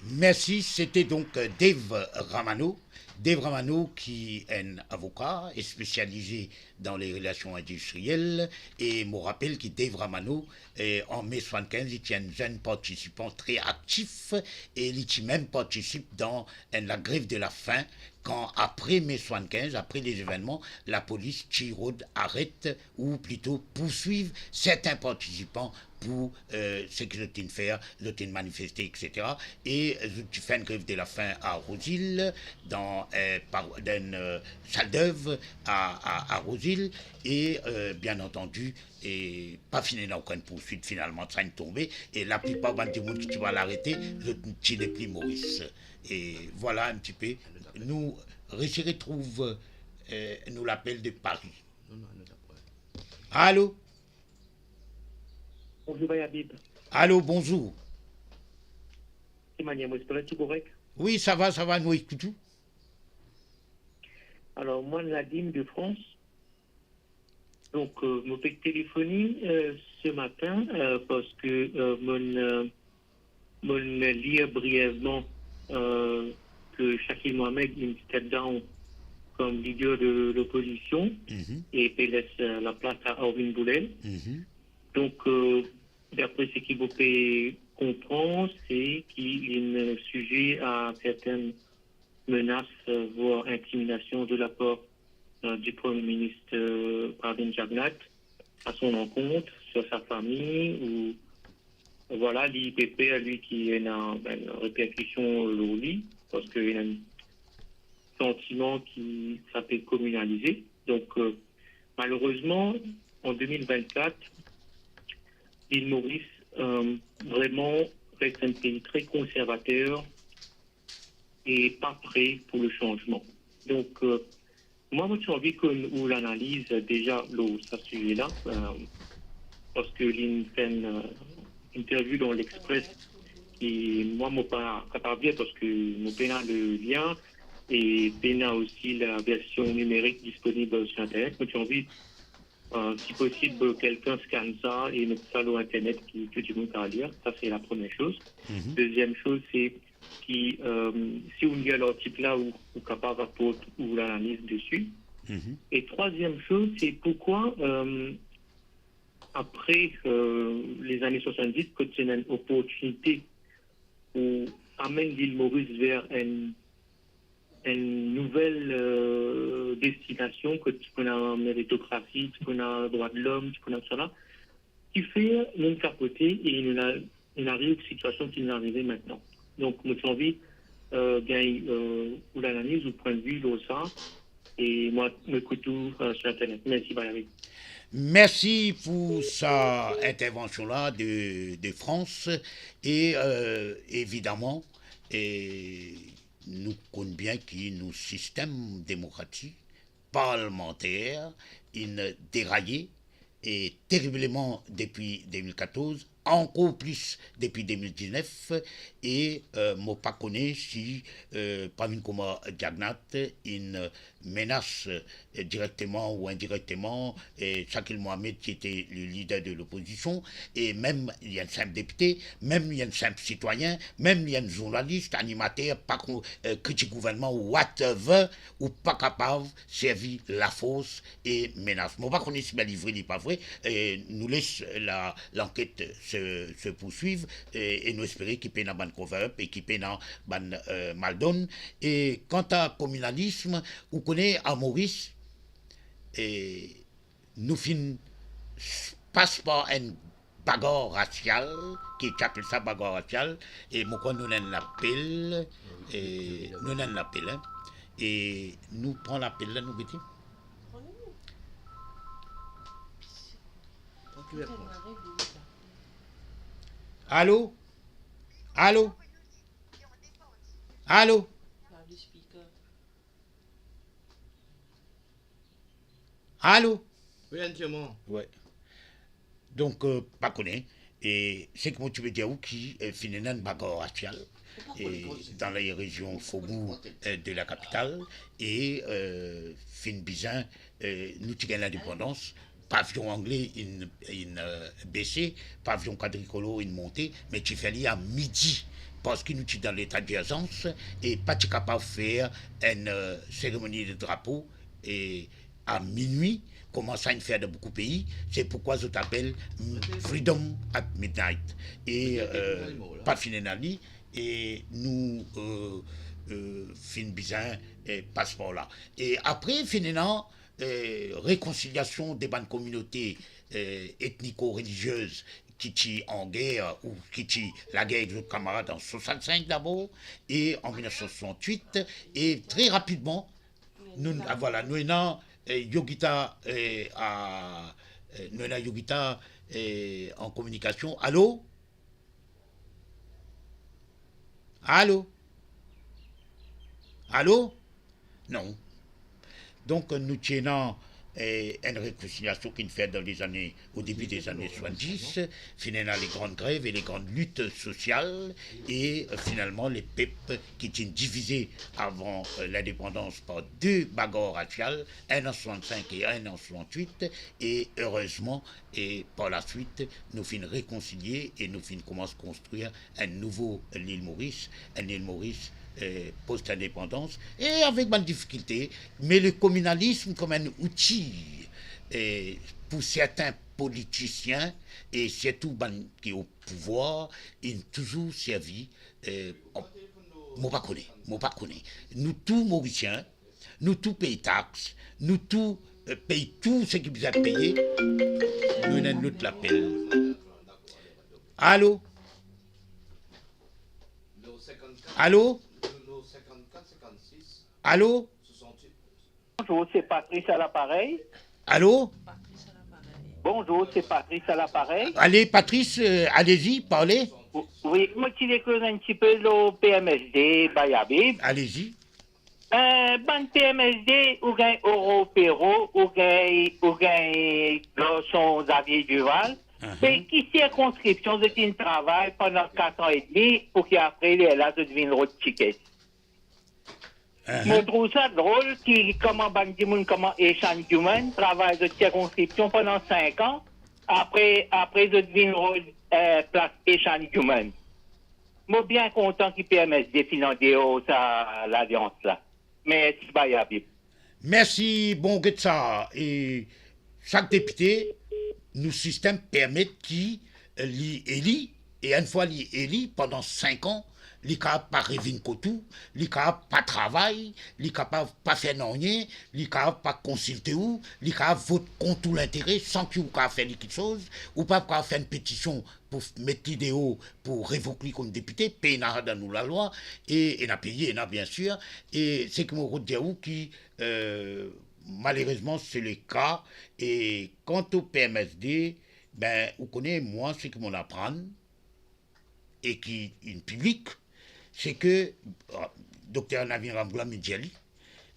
Merci, c'était donc Dave Ramano. Dave Ramano qui est un avocat et spécialisé dans les relations industrielles. Et me rappelle que Dave Ramano, en mai 75, il est un jeune participant très actif et il même participe dans la grève de la faim quand, après mai 75, après les événements, la police Chirod arrête ou plutôt poursuivre certains participants pour ce que je faire, je manifester, etc. Et je fais une grève de la faim à Rosil, dans une salle d'œuvre à Rosil, et bien entendu, et pas fini dans aucune poursuite finalement, ça est tombé, et la plupart des gens qui vont l'arrêter, je ne les plus Maurice. Et voilà un petit peu, nous retrouvons nous l'appel de Paris. Allô? Bonjour, Bayabib. Allô, bonjour. C'est manière, moi, c'est correct. Oui, ça va, nous écoutons. Alors, moi, la dîme de France. Donc, je fais téléphoner ce matin parce que mon lire brièvement que Shakil Mohamed il step down comme leader de l'opposition et puis laisse la place à Orvin Boulel. Donc, d'après ce qu'il vous fait comprendre, c'est qu'il est sujet à certaines menaces, voire intimidations de la part du Premier ministre Pravin Jagnat à son encontre, sur sa famille, ou voilà, l'IPP à lui qui est une répercussion lourde, parce qu'il y a un sentiment qui s'appelle communalisé. Donc, malheureusement, en 2024, l'île Maurice vraiment reste un pays très conservateur et pas prêt pour le changement. Donc, moi, j'ai envie qu'on l'analyse déjà ce sujet-là, parce que l'île fait une interview dans l'Express et moi, je ne suis pas capable parce que je n'ai pas le lien et je n'ai aussi la version numérique disponible sur Internet. J'ai envie si possible, quelqu'un scanne ça et met ça sur Internet que tout le monde peut lire. Ça, c'est la première chose. Deuxième chose, c'est si on lit l'article là, ou capable d'apporter ou l'analyse dessus. Et troisième chose, c'est pourquoi, après les années 70, quand c'est une opportunité où amène l'île Maurice vers une nouvelle destination, que tu connais la méritocratie, tu connais le droit de l'homme, tu connais cela, qui fait non capoter et il arrive une situation qui nous est arrivée maintenant. Donc, moi, j'ai envie ou l'analyse ou point de vue de ça, et moi, je m'écoute tout sur Internet. Merci, Valérie. Merci pour sa intervention-là de France. Et évidemment, nous connaissons bien que nos systèmes démocratiques, parlementaires, ils déraillé et terriblement depuis 2014, encore plus depuis 2019, et moi pas connais si Pravin Kumar Jagnat une menace directement ou indirectement Shakil Mohamed qui était le leader de l'opposition, et même il y a un simple député, même il y a un simple citoyen, même il y a un journaliste, animateur, pas critique gouvernement ou whatever, ou pas capable de servir la force et menace. Moi pas connais si ma livre n'est pas vrai, nous laisse l'enquête se poursuivre et nous espérer qu'il peut y avoir un cover-up et qu'il peut y avoir un maldon. Et quant à communalisme, vous connaissez à Maurice, et nous finissons passe par une bagarre raciale, qui appelle ça bagarre raciale, et moi nous avons l'appel, et nous avons l'appel, hein, et nous prenons l'appel là, nous mettons. Allô? Allô? Allô? Allô? Oui, entièrement. Ouais. Donc, pas connaît. Et c'est comment tu veux dire où qui finit une bagarre raciale dans les régions faubourg de la capitale et fin bizin, nous tirons l'indépendance. Pavillon anglais, une baissé, pavillon quadricolore, une montée, mais tu fais aller à midi. Parce que nous sommes dans l'état d'urgence et pas capable de faire une cérémonie de drapeau et à minuit, comme ça une faire de beaucoup de pays, c'est pourquoi je t'appelle Freedom at Midnight. Et pas finali, et nous fin bizarre passeport là. Et après, finalement, réconciliation des bonnes communautés ethnico-religieuses qui tient en guerre ou qui tient la guerre avec nos camarades en 65 d'abord et en 1968 et très rapidement nous avons Yogita Yogita en communication. Allô? Allô? Allô? Non. Donc nous tenons une réconciliation qui fait dans les années, au début des années 70, finalement les grandes grèves et les grandes luttes sociales, et finalement les peuples qui étaient divisés avant l'indépendance par deux bagarres raciales, un en 65 et un en 68, et heureusement, et par la suite, nous finissons réconcilier et nous finissons commencer à construire un nouveau l'île Maurice, post-indépendance, et avec bonne difficulté, mais le communalisme comme un outil pour certains politiciens et surtout qui au pouvoir, il a toujours servi. Moi pas connais. Nous tous Mauriciens, nous tous payons taxes, nous tous payons tout ce qui vous a payé. Nous avons notre l'appel. Allô? Allô? Allô? Bonjour, c'est Patrice à l'appareil. Allô? Bonjour, c'est Patrice à l'appareil. Allez, Patrice, allez-y, parlez. Oui, moi qui déclare un petit peu le PMSD, Bayabib. Allez-y. Ban PMSD, ou gain Européro, ou gain Garçon Xavier Duval. Mais qui circonscription de qui travaille pendant 4 ans et demi pour qu'après, il est là de devenir road ticket. Je trouve ça drôle comment Bandimoun, comment Echan Duman travaille de circonscription pendant 5 ans, après de devenir place Echan Duman. Je suis bien content qu'il PMSD financer l'alliance là. Mais c'est pas grave. Merci, bon que ça. Et chaque député, nous système permet qui élit, et une fois élit pendant 5 ans, les capables pas revient tout, les capables pas travail, les capables pas faire rien, les capables pas consulter ou, les capables voter contre tout l'intérêt sans qu'ils puissent faire quelque chose, ou pas faire une pétition pour mettre l'idéo pour révoquer comme député, payer dans nous la loi, et n'a payé, bien sûr, et c'est que mon dire qui malheureusement c'est le cas, et quant au PMSD, ben, vous connaissez, moi, ce que m'on apprend, et qui est une public, c'est que Dr Navin Ramgoulam Medjali,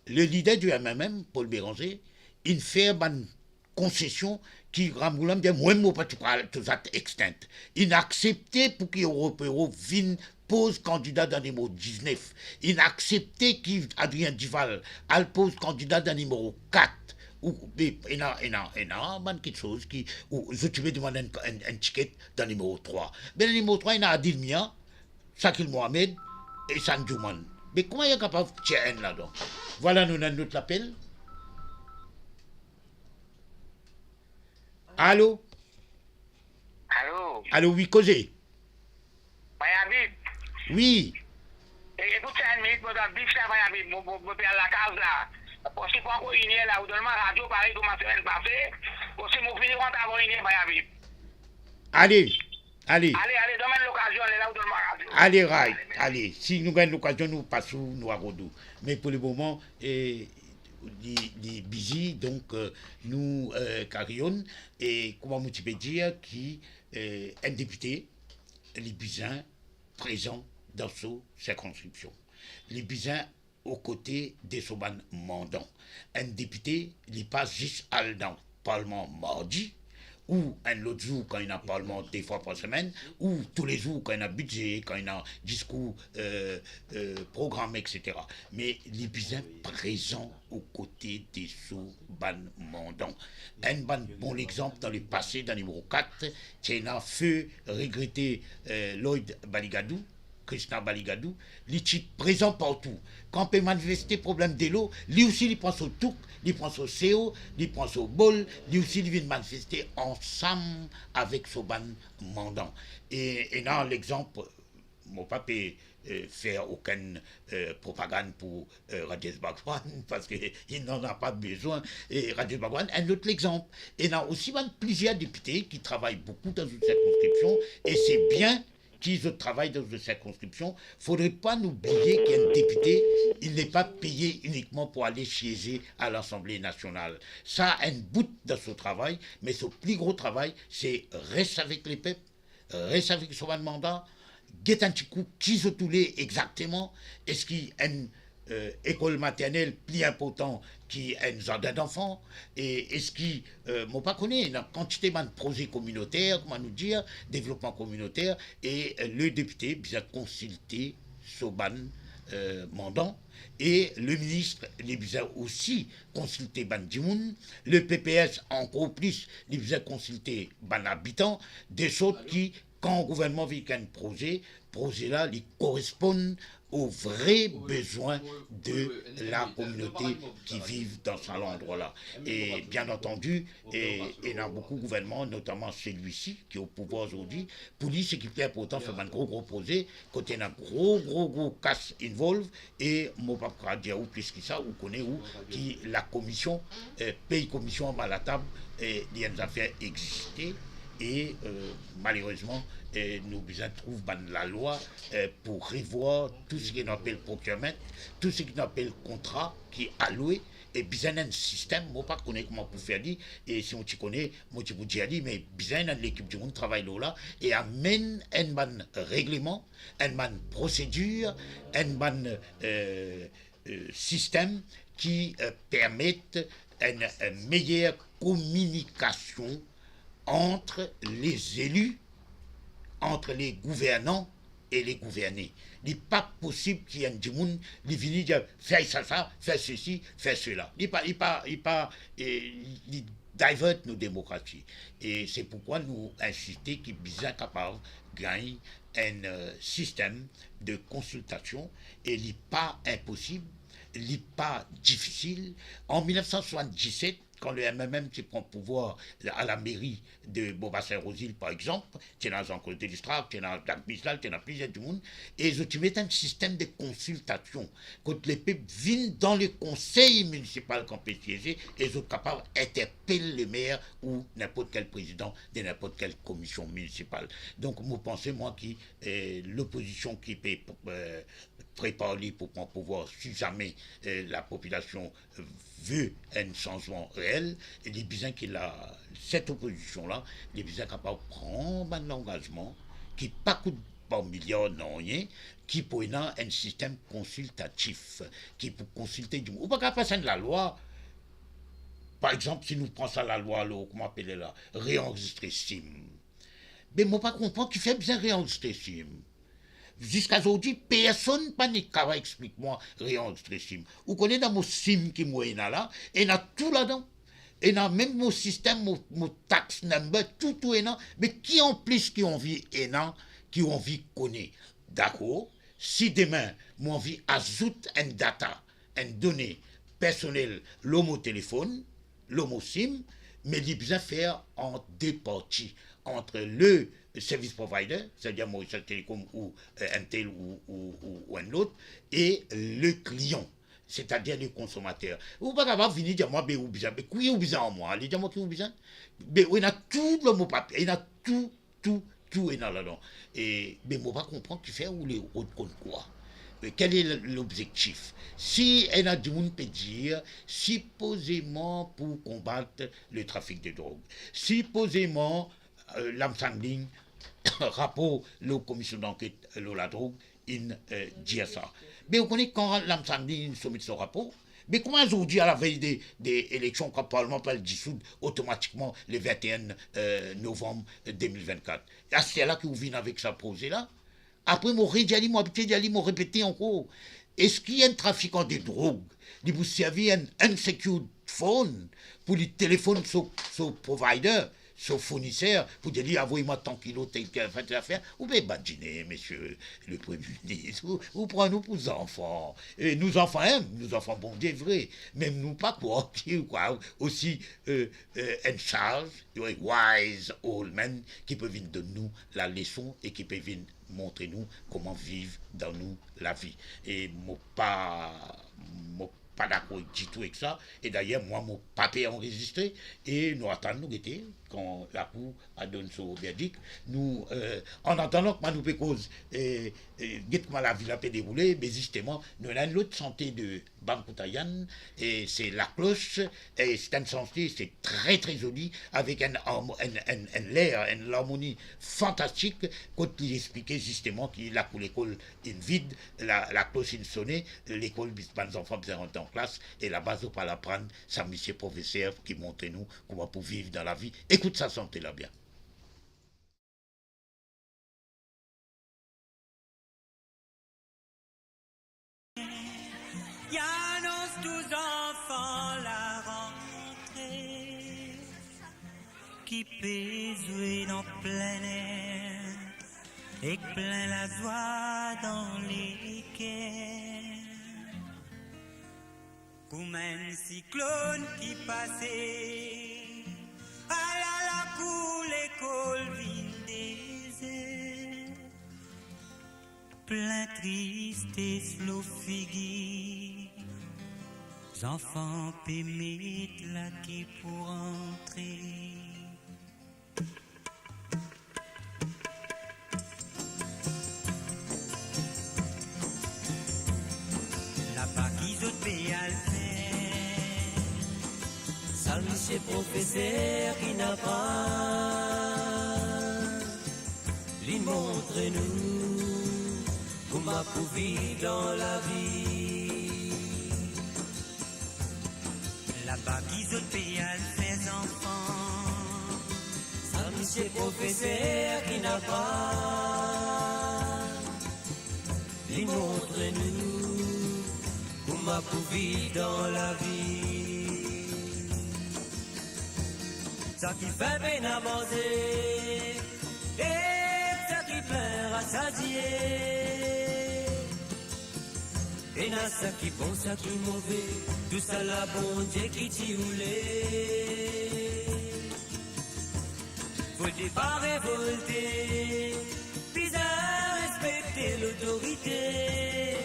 le leader du MMM, Paul Béranger, il fait une concession qui Ramgoulam dit moi moi pas tout ça extinct. Il a accepté pour que Européro vienne pose candidat dans le numéro 19. Il a accepté qu'Adrien Duval pose candidat dans le numéro 4. Il a quelque chose qui je te vais demander un ticket dans le numéro 3. Mais le numéro 3, il a Adil Mia, Sakil Mohamed et Sandjouman. Mais comment il est capable de tirer un là-dedans? Voilà, nous avons notre appel. Allô? Allô? Allô, oui, causez. Bayabib. Oui. Écoute, 5 minutes, moi, dans le bif, ça, Bayabib, moi, faire la case là. Parce que quand on est là, ou dans ma radio, pareil, comme ma semaine passée, aussi, mon fini, quand on est Bayabib. Allez. Allez, donne-moi l'occasion, allez là, ou dans ma radio. Allez, right. Allez. Si nous avons l'occasion, nous passons, nous à Rodou. Mais pour le moment, les busy, donc nous carrions, et comment tu peux dire, qui un député, les Bizins, présents dans cette circonscription. Les Bizins aux côtés des Soban mandants. Un député, il passe juste dans le Parlement mardi, ou un autre jour quand il y a un Parlement 2 fois par semaine, ou tous les jours quand il y a un budget, quand il y a un discours, programme, etc. Mais les Bizins présents aux côtés des Soban mandants. Un bon exemple dans le passé, dans le numéro 4, c'est un feu regretté Lloyd Baligadou, Krishna Baligadou, il est présent partout. Quand on peut manifester problème de l'eau, lui aussi il pense au Touk, il pense au CO, il pense au Bol, lui aussi il vient manifester ensemble avec Soban mandant. Et dans l'exemple, mon papa faire aucune propagande pour Rajesh Bhagwan parce qu'il n'en a pas besoin. Et Rajesh Bhagwan, un autre exemple. Et il y a aussi plusieurs députés qui travaillent beaucoup dans une circonscription et c'est bien qu'ils travaillent dans une circonscription. Il ne faudrait pas oublier qu'un député, il n'est pas payé uniquement pour aller siéger à l'Assemblée nationale. Ça a un bout dans son travail, mais son plus gros travail, c'est rester avec les peuples, rester avec son mandat, guette un petit coup, qui se toulait exactement, est-ce qu'il y a une école maternelle plus important qui a un jardin d'enfants et est-ce qui moi pas connaît la quantité de projets communautaires, comment nous dire, développement communautaire et le député bien consulté Soban mandant et le ministre les bien aussi consulté Ban Dimoun, le PPS encore plus les bien consulté Ban habitants, des autres qui quand le gouvernement vit qu'un projet là, ils correspondent aux vrais besoins de la communauté qui vivent dans cet endroit-là. Et bien entendu, il y a beaucoup de gouvernements, notamment celui-ci, qui est au pouvoir aujourd'hui, pour lui, ce qui est important, c'est un gros projet, quand il y a un gros casse involve, et moi, pas dire où plus que ça, où connaît où, qui la commission, paye commission à la table, et il y a des affaires exister. Et malheureusement, nous trouvons la loi pour revoir tout ce qu'on appelle procurement, tout ce qu'on appelle contrat qui est alloué, et bien un système, moi pas connais comment pour faire dit, et si on t'y connaît, moi tu vous dis, mais bien l'équipe du monde travaille là, et amène un bon règlement, un bon procédure, un bon système qui permettent une meilleure communication entre les élus, entre les gouvernants et les gouvernés. Il n'est pas possible qu'il y ait des gens qui viennent dire fais ça, fais ceci, fais cela. Il diverte nos démocraties. Et c'est pourquoi nous insistons qu'il est bien capable de gagner un système de consultation et il n'est pas impossible, il n'est pas difficile. En 1977, quand le MMM qui prend pouvoir à la mairie de Beaubassin-Rosil, par exemple, tu es dans un côté d'Istrap, tu es dans Bistal, tu es dans plusieurs du monde, et tu mets un système de consultation. Quand les peuples viennent dans le conseil municipal qu'on peut siéger, et ils sont capables d'interpeller le maire ou n'importe quel président de n'importe quelle commission municipale. Donc, vous pensez, moi, que l'opposition qui peut préparer pour prendre pouvoir, si jamais la population veut un changement réel, il est bien qu'il a cette opposition-là, il est bien capable de prendre un engagement qui pas coûte pas milliard, non rien, qui pour un système consultatif, qui pour consulter du monde. Ou pas qu'à passer de la loi, par exemple, si nous prenons ça la loi, comment appeler là, réenregistrer SIM. Mais moi pas comprendre qui fait bien réenregistrer SIM. Jusqu'à aujourd'hui, personne panique. Explique-moi, réenregistrer SIM. Vous connaissez dans mon SIM qui est là, et il y a tout là-dedans. Et dans même mon système, mon tax number, tout est là. Mais qui en plus qui ont envie qui ont envie connaître. D'accord? Si demain, moi envie ajoute une data, une donnée personnelle, l'homo téléphone, l'homo SIM, mais il besoin faire en deux parties entre le service provider, c'est-à-dire Mauritius Telecom ou Intel ou un autre, et le client, c'est-à-dire le consommateur. Vous ne pouvez pas venir dire moi, mais qui est besoin en moi? Allez dire moi qui est besoin? Mais il y a tout le mot papier, il y a tout est là-dedans. Et mais moi, pas comprendre qui fait ou les autres compte quoi. Quel est l'objectif? Si un du monde peut dire, supposément pour combattre le trafic de drogue, supposément l'Amsangling, rapport la commission d'enquête la drogue, il dit ça. Mais vous connaissez quand l'Amsangling soumet son rapport? Mais comment aujourd'hui, à la veille des élections, quand le Parlement peut le dissoudre automatiquement le 21 novembre 2024? C'est là que vous venez avec ça posé là. Après, mon rédiali, mon habitué d'y mon répété encore. Est-ce qu'il y a un trafiquant de drogue? Il vous servir un unsecured phone pour les téléphones sur provider, sur fournisseur, pour dire, envoyez-moi tant kilos, tel qu'elle fait l'affaire. Vous pouvez badiner, monsieur le Premier ministre. Vous prenez nous pour les enfants. Et nous enfants, bon Dieu vrai. Même nous pas quoi, aussi une charge, wise old men, qui peuvent venir de nous la leçon et qui peuvent venir montrer nous comment vivre dans nous la vie. Et moi pas d'accord du tout avec ça. Et d'ailleurs, moi, mon papier enregistré, et nous attendons quand la Cour a donné son verdict. Nous, en attendant que nous peut cause, comment la vie a pu dérouler, mais justement, nous avons une autre santé de Bankoutayan, et c'est la cloche, et c'est un sentier, c'est très très joli, avec un l'air, une harmonie fantastique, quand il expliquait justement qu'il a pour l'école une vide, la cloche une sonnée, l'école, les enfants bien rentrés en classe, et la base, on va l'apprendre, ça, monsieur professeur, qui montre nous, comment pour vivre dans la vie. Écoute ça, santé là bien. Y annonce tous enfants la rentrée qui peut jouer dans plein air et plein la joie dans les quais. Comme un cyclone qui passait à la cour l'école vine désert, plein tristesse l'eau figure. Enfants pémés là qui pour entrer. Là-bas qui se paye à le faire. Salut ces professeurs qui n'a pas. Lui montre-nous comment pour vivre dans la vie. Là-bas qui se paye à les enfants. Salut ces professeurs qui n'a pas. Lui montre-nous comment pour vivre dans la vie. Ça qui fait bien avancer et ça qui fait rassasier. Et n'a ça qui bon, ça qui mauvais, tout ça la bon Dieu qui t'y roulait. Faut pas révolter, puis à respecter l'autorité.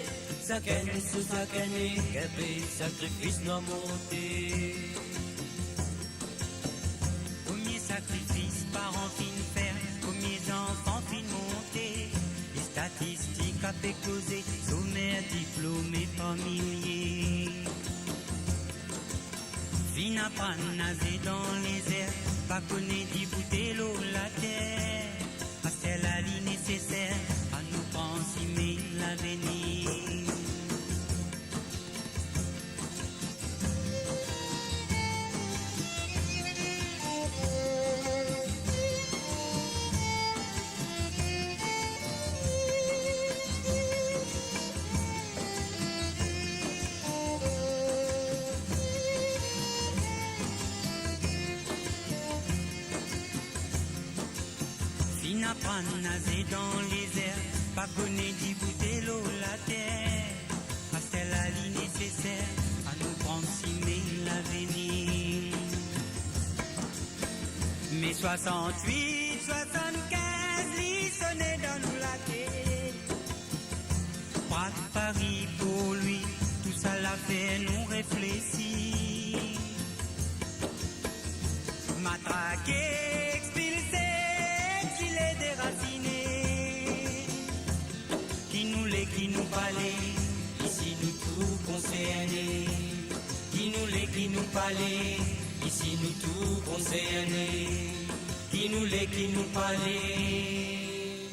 Ça gagne sous ça gagne, qu'un sacrifice non monté. Combien sacrifices parents fin faire, combien enfants fin monter. Les statistiques à pécloser, sommaire diplômé par milliers. Fin à pas nager dans les airs, pas connaître d'y l'eau la terre. À c'est la ligne nécessaire, à nous penser l'avenir. Apprendre à nager dans les airs, pas connaître d'y goûter l'eau la terre. C'est la ligne nécessaire à nous prendre si l'avenir. Mais 68, 75, l'issonné dans nous la tête. Pas de Paris pour lui, tout ça l'a fait nous réfléchir. Matraquer, expulser. Qui nous parlait, ici nous tout concernés. Qui nous parlait, ici nous tout concernés. Qui nous parlait,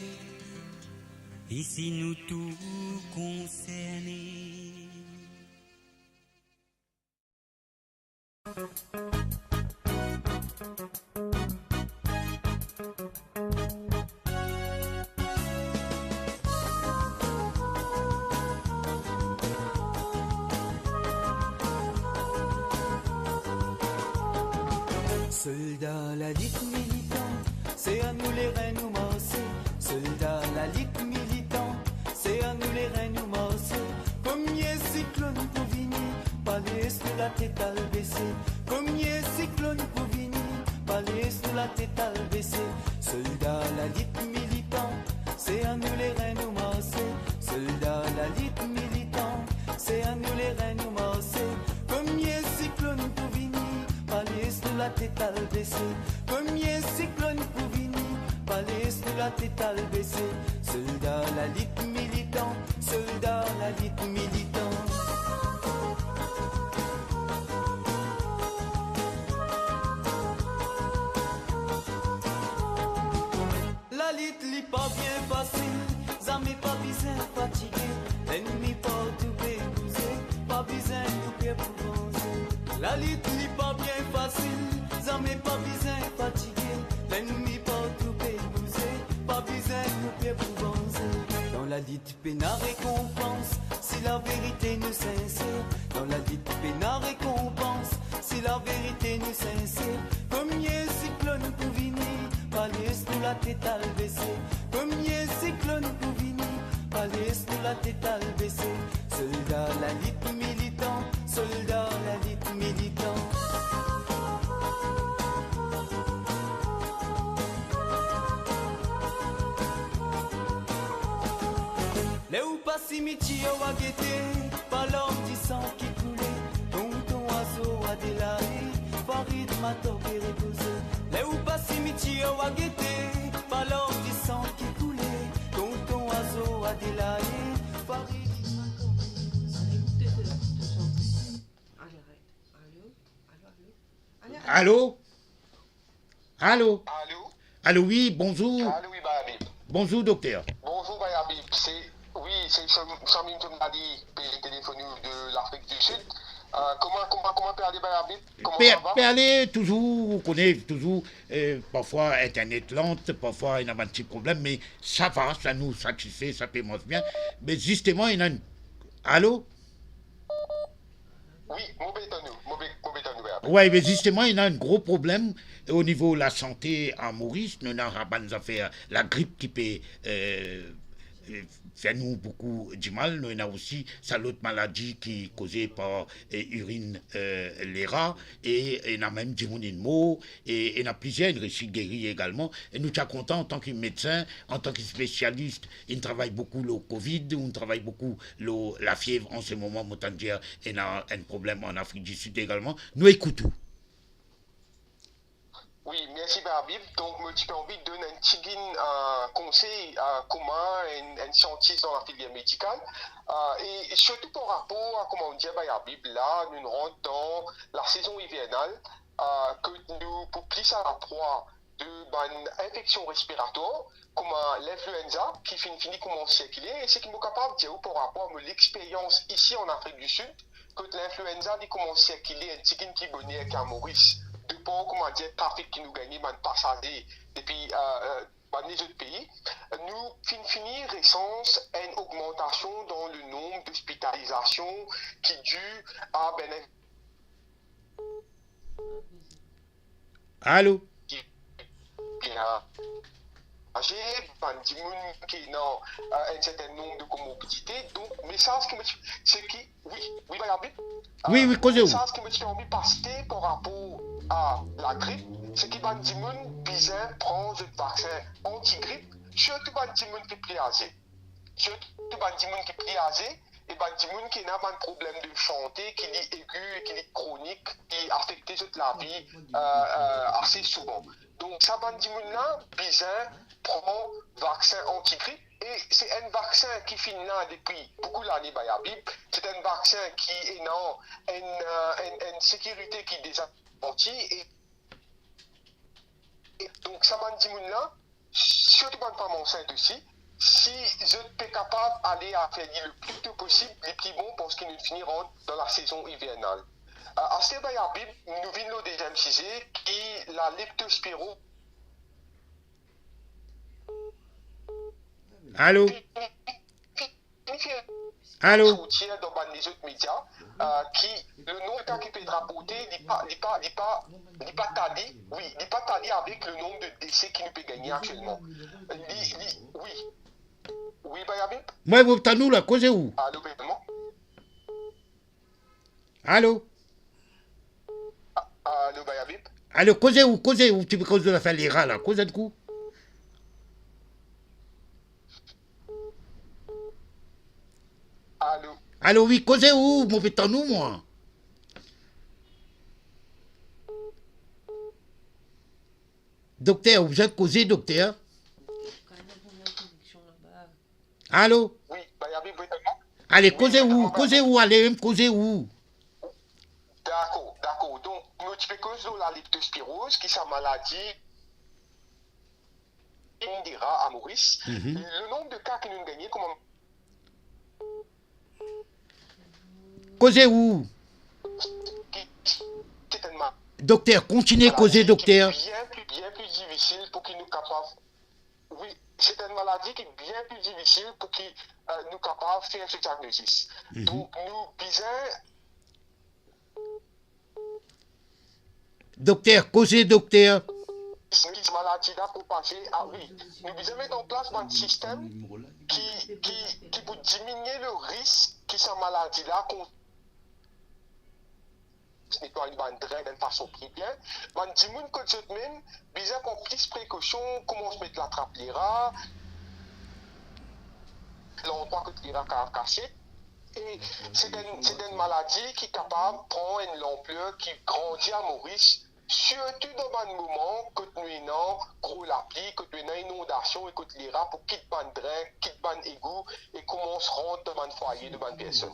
ici nous tout concernés. Soldats, la lutte militante, c'est à nous les reins nous marcer. Soldats, la lutte militante, c'est à nous les reins nous marcer. Combien cyclone pour venir, pas les sous la tête à le baisser. Combien cyclone pour venir, pas les sous la tête à le baisser. Soldats, la lutte militante, c'est à nous les reins nous marcer. Soldats, la lutte militante, c'est à nous les reins nous marcer. Combien cyclone pour venir, palais sous la tête à le baisser. Combien cyclone pour venir, palais sous la tête à le baisser. Soldats, la lutte militant, soldats, la lutte militant. pas bien facile, ça m'est pas besoin fatigué. L'ennemi pas tout épousé, pas besoin de pied pour avancer. La lutte n'est pas bien facile, ça m'est pas besoin fatigué. L'ennemi pas tout épousé, pas besoin de pied pour avancer. Dans la dite pénale récompense, si la vérité nous sincère. Dans la dite pénale récompense, si la vérité nous sincère. Premier cyclone pour venir, palais nous la tête à le baisser. Premier cyclone pour venir, palais nous la tête à le baisser. Soldat la lutte militant, soldat la lutte militant. Les ou pas cimetière ou à guetter, pas l'homme du sang qui coulait, donc ton oiseau a délaé, Farid m'a toqué reposé. Les ou pas cimetière ou à guetter, pas l'homme du sang qui coulait, donc ton oiseau a délaé, Farid m'a toqué reposé. Allô? Allô? Allô? Allô, oui, bonjour. Allô, oui, Bayabib. Bonjour, docteur. Bonjour, Bayabib. C'est Chamim Tomnadi, pays téléphonique de l'Afrique du Sud. Comment peut aller, Bayabib? Comment ça va? Peut aller toujours, on connaît toujours, parfois Internet lente, parfois il y a un petit problème, mais ça va, ça nous satisfait, ça paie bien. Mais justement, il y a une... Allô? Oui, mauvais nous, Bayabib. Oui, mais justement, il y a un gros problème au niveau de la santé à Maurice. Nous avons des affaires, la grippe qui peut faire nous beaucoup du mal. Nous avons aussi l'autre maladie qui est causée par urine, les rats, et il y a même du mots, et il y a plusieurs récits guéris également. Et nous sommes contents en tant que médecin, en tant que spécialiste. Il travaille beaucoup le Covid, on travaille beaucoup la fièvre en ce moment, autant dire, il y a un problème en Afrique du Sud également. Nous écoutons. Oui, merci Bayabib. Donc, je peux envie de donner un petit conseil commun un scientiste dans la filière médicale. Et surtout par rapport à, comment on dit, Bayabib, là, nous rentrons dans la saison hivernale, que nous, pour plus à la proie de infection respiratoire, comme l'influenza, qui finit comment circuler, et c'est qui est capable de dire par rapport à l'expérience ici en Afrique du Sud, que l'influenza commence à circuler un petit peu qui bonnet qu'à Maurice. De pas, comment dire, trafic qui nous gagne, man passagers depuis les autres pays, nous finir essence une augmentation dans le nombre d'hospitalisations qui est due à Allô? J'ai qui ont un certain nombre de comorbidités. Donc, message qui me c'est qui oui, Bayabib. Oui, causez-vous. Message qui me fait envie de passer par rapport à la grippe, c'est qu'il y a des gens qui prennent le vaccin anti-grippe, surtout les gens qui sont âgés. Surtout les gens qui sont âgés et les gens qui ont un problème de santé qui est aigu, qui est chronique, qui affecte toute la vie assez souvent. Donc, ça va dire là, bizarre, prend vaccin anti-grippe. Et c'est un vaccin qui finit là depuis beaucoup d'années, Bayabib. C'est un vaccin qui est dans une sécurité qui est déjà garantie. Et donc, ça va dire là, surtout pour une femme enceinte aussi, si je suis capable d'aller à faire le plus tôt possible, les plus bons, parce qu'ils nous finiront dans la saison hivernale. À ce Bayabib, nous venons le deuxième sujet qui est la leptospirose. Allô? Allô? Dans les autres médias, qui le nombre qui peut être rapporté n'est pas talé avec le nombre de décès qui nous peut gagner actuellement. Oui. Oui, Bayabib? Moi, vous êtes nous là, causez où? Allô, Bénement? Allô? Allô, Bayabib? Allô, causez où? Tu peux causer la faire les rats là, causez de coup? Allô? Allô, oui, causez où? Vous faites nous, moi? Docteur, vous êtes causé, docteur? Allô? Oui, Bayabib, oui, allez, causez où? Allez, causez où? D'accord. Donc, multiple cause de la leptospirose, qui est sa maladie Indira à Maurice. Le nombre de cas que nous avons gagnés, comment... Causez où? Docteur, continuez à causer, docteur. Bien plus difficile pour qu'il nous capable. Oui, c'est une maladie qui est bien plus difficile pour qu'il nous capable de faire ce diagnostic. Donc, nous disons. Docteur, causez, docteur. Cette maladie-là pour passer, ah oui, nous devons mettre en place un système qui peut diminuer le risque que cette maladie-là ce n'est pas une bande de façon très bien. Man dit moun que tout même, bizarre qu'on prise précaution, comment se mettre la trappe les rats, l'endroit que les rats cassé. Et c'est une maladie qui est capable de prendre une ampleur qui grandit à Maurice, surtout dans un moment que nous avons gros la pluie, que nous avons inondation et que les rats pour quitter ban drain, quitter ban égout et commencent à rentrer dans un foyer de ban personne.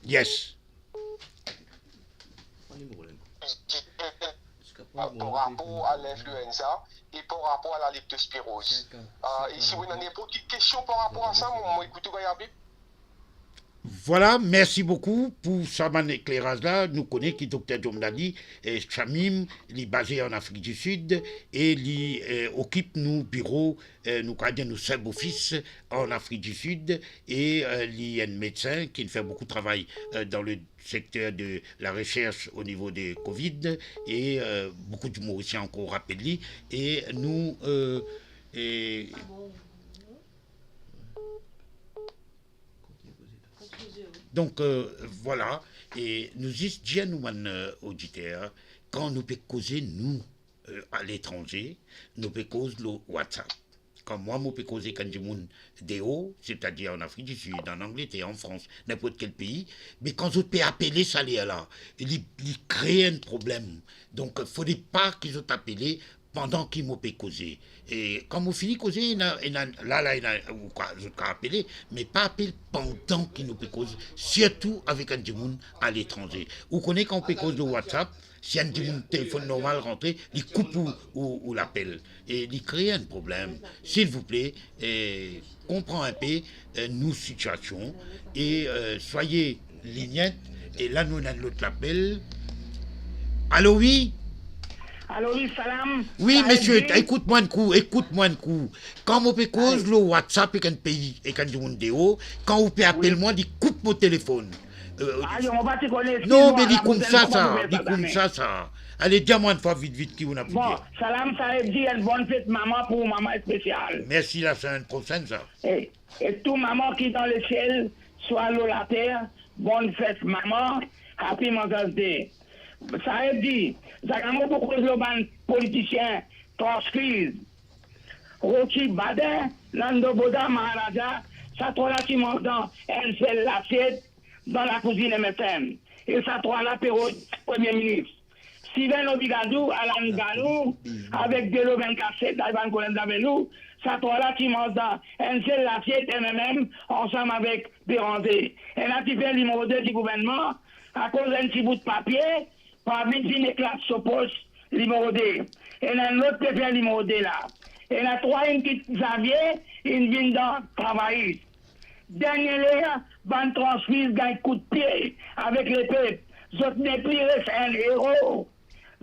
Yes. Par rapport à l'influenza et par rapport à la leptospirose. Et si vous avez n'importe quelle question par rapport à ça, moi écoutez, regardez. Voilà, merci beaucoup pour ce éclairage-là. Nous connaissons que Dr. Djomdali Chamim, il est basé en Afrique du Sud et il occupe nos bureaux, nous avons nos sub-offices en Afrique du Sud et il est un médecin qui fait beaucoup de travail dans le secteur de la recherche au niveau de Covid et beaucoup de Mauriciens encore rappelés et nous... Donc voilà, et nous disons nous auditeurs, quand nous pouvons causer nous à l'étranger, nous pouvons causer le WhatsApp. Quand moi, je peux causer quand je suis c'est-à-dire en Afrique du Sud, en Angleterre, en France, n'importe quel pays, mais quand je peux appeler ça là, il crée un problème. Donc il ne faudrait pas qu'ils ont appelé pendant qu'ils m'ont causé. Et quand vous finissez de causer, là, vous pouvez appeler, mais pas appeler pendant qu'ils nous causent, surtout avec un monde à l'étranger. Vous connaissez quand on peut causer de WhatsApp, si un téléphone normal rentre, il coupe ou l'appelle. Et il crée un problème. S'il vous plaît, comprenez un peu nos situations et soyez lignettes. Et là, nous avons l'autre appel. Allô, oui? Allô, oui, salam. Oui, monsieur, écoute-moi un coup. Quand vous pouvez cause le WhatsApp et un pays et quand vous déo, quand vous pouvez appeler moi, il coupe mon téléphone. Non, mais dis comme ça. Allez, dis-moi une fois vite qui vous a pu bon, dire. Salam, ça veut dire une bonne fête maman pour maman spéciale. Merci, la semaine prochaine, ça. Et tout maman qui est dans le ciel, soit l'eau la terre, bonne fête maman, happy Mother's Day. Ça veut dire, ça a beaucoup de politiciens transcrits. Rochi Badin, Nando Boda Maharaja, ça trouve là qui mange dans un seul assiette dans la cuisine MFM. Et ça trouve là Premier ministre. Steven Obigadou, Alan Ganou, avec Delo 24 d'Ivan Colin Davelou, ça trouve là qui mange dans un seul assiette MMM ensemble avec Bérandé. Et là, tu fais le numéro 2 du gouvernement, à cause d'un petit bout de papier, par une éclat s'oppose numéro 2. Et là, l'autre qui fait numéro 2 là. Et là, 3 une petite Xavier, une vient dans travailler. Dernier l'air, ban transmise gagne coup de pied avec les peuples. Zot n'est plus un héros.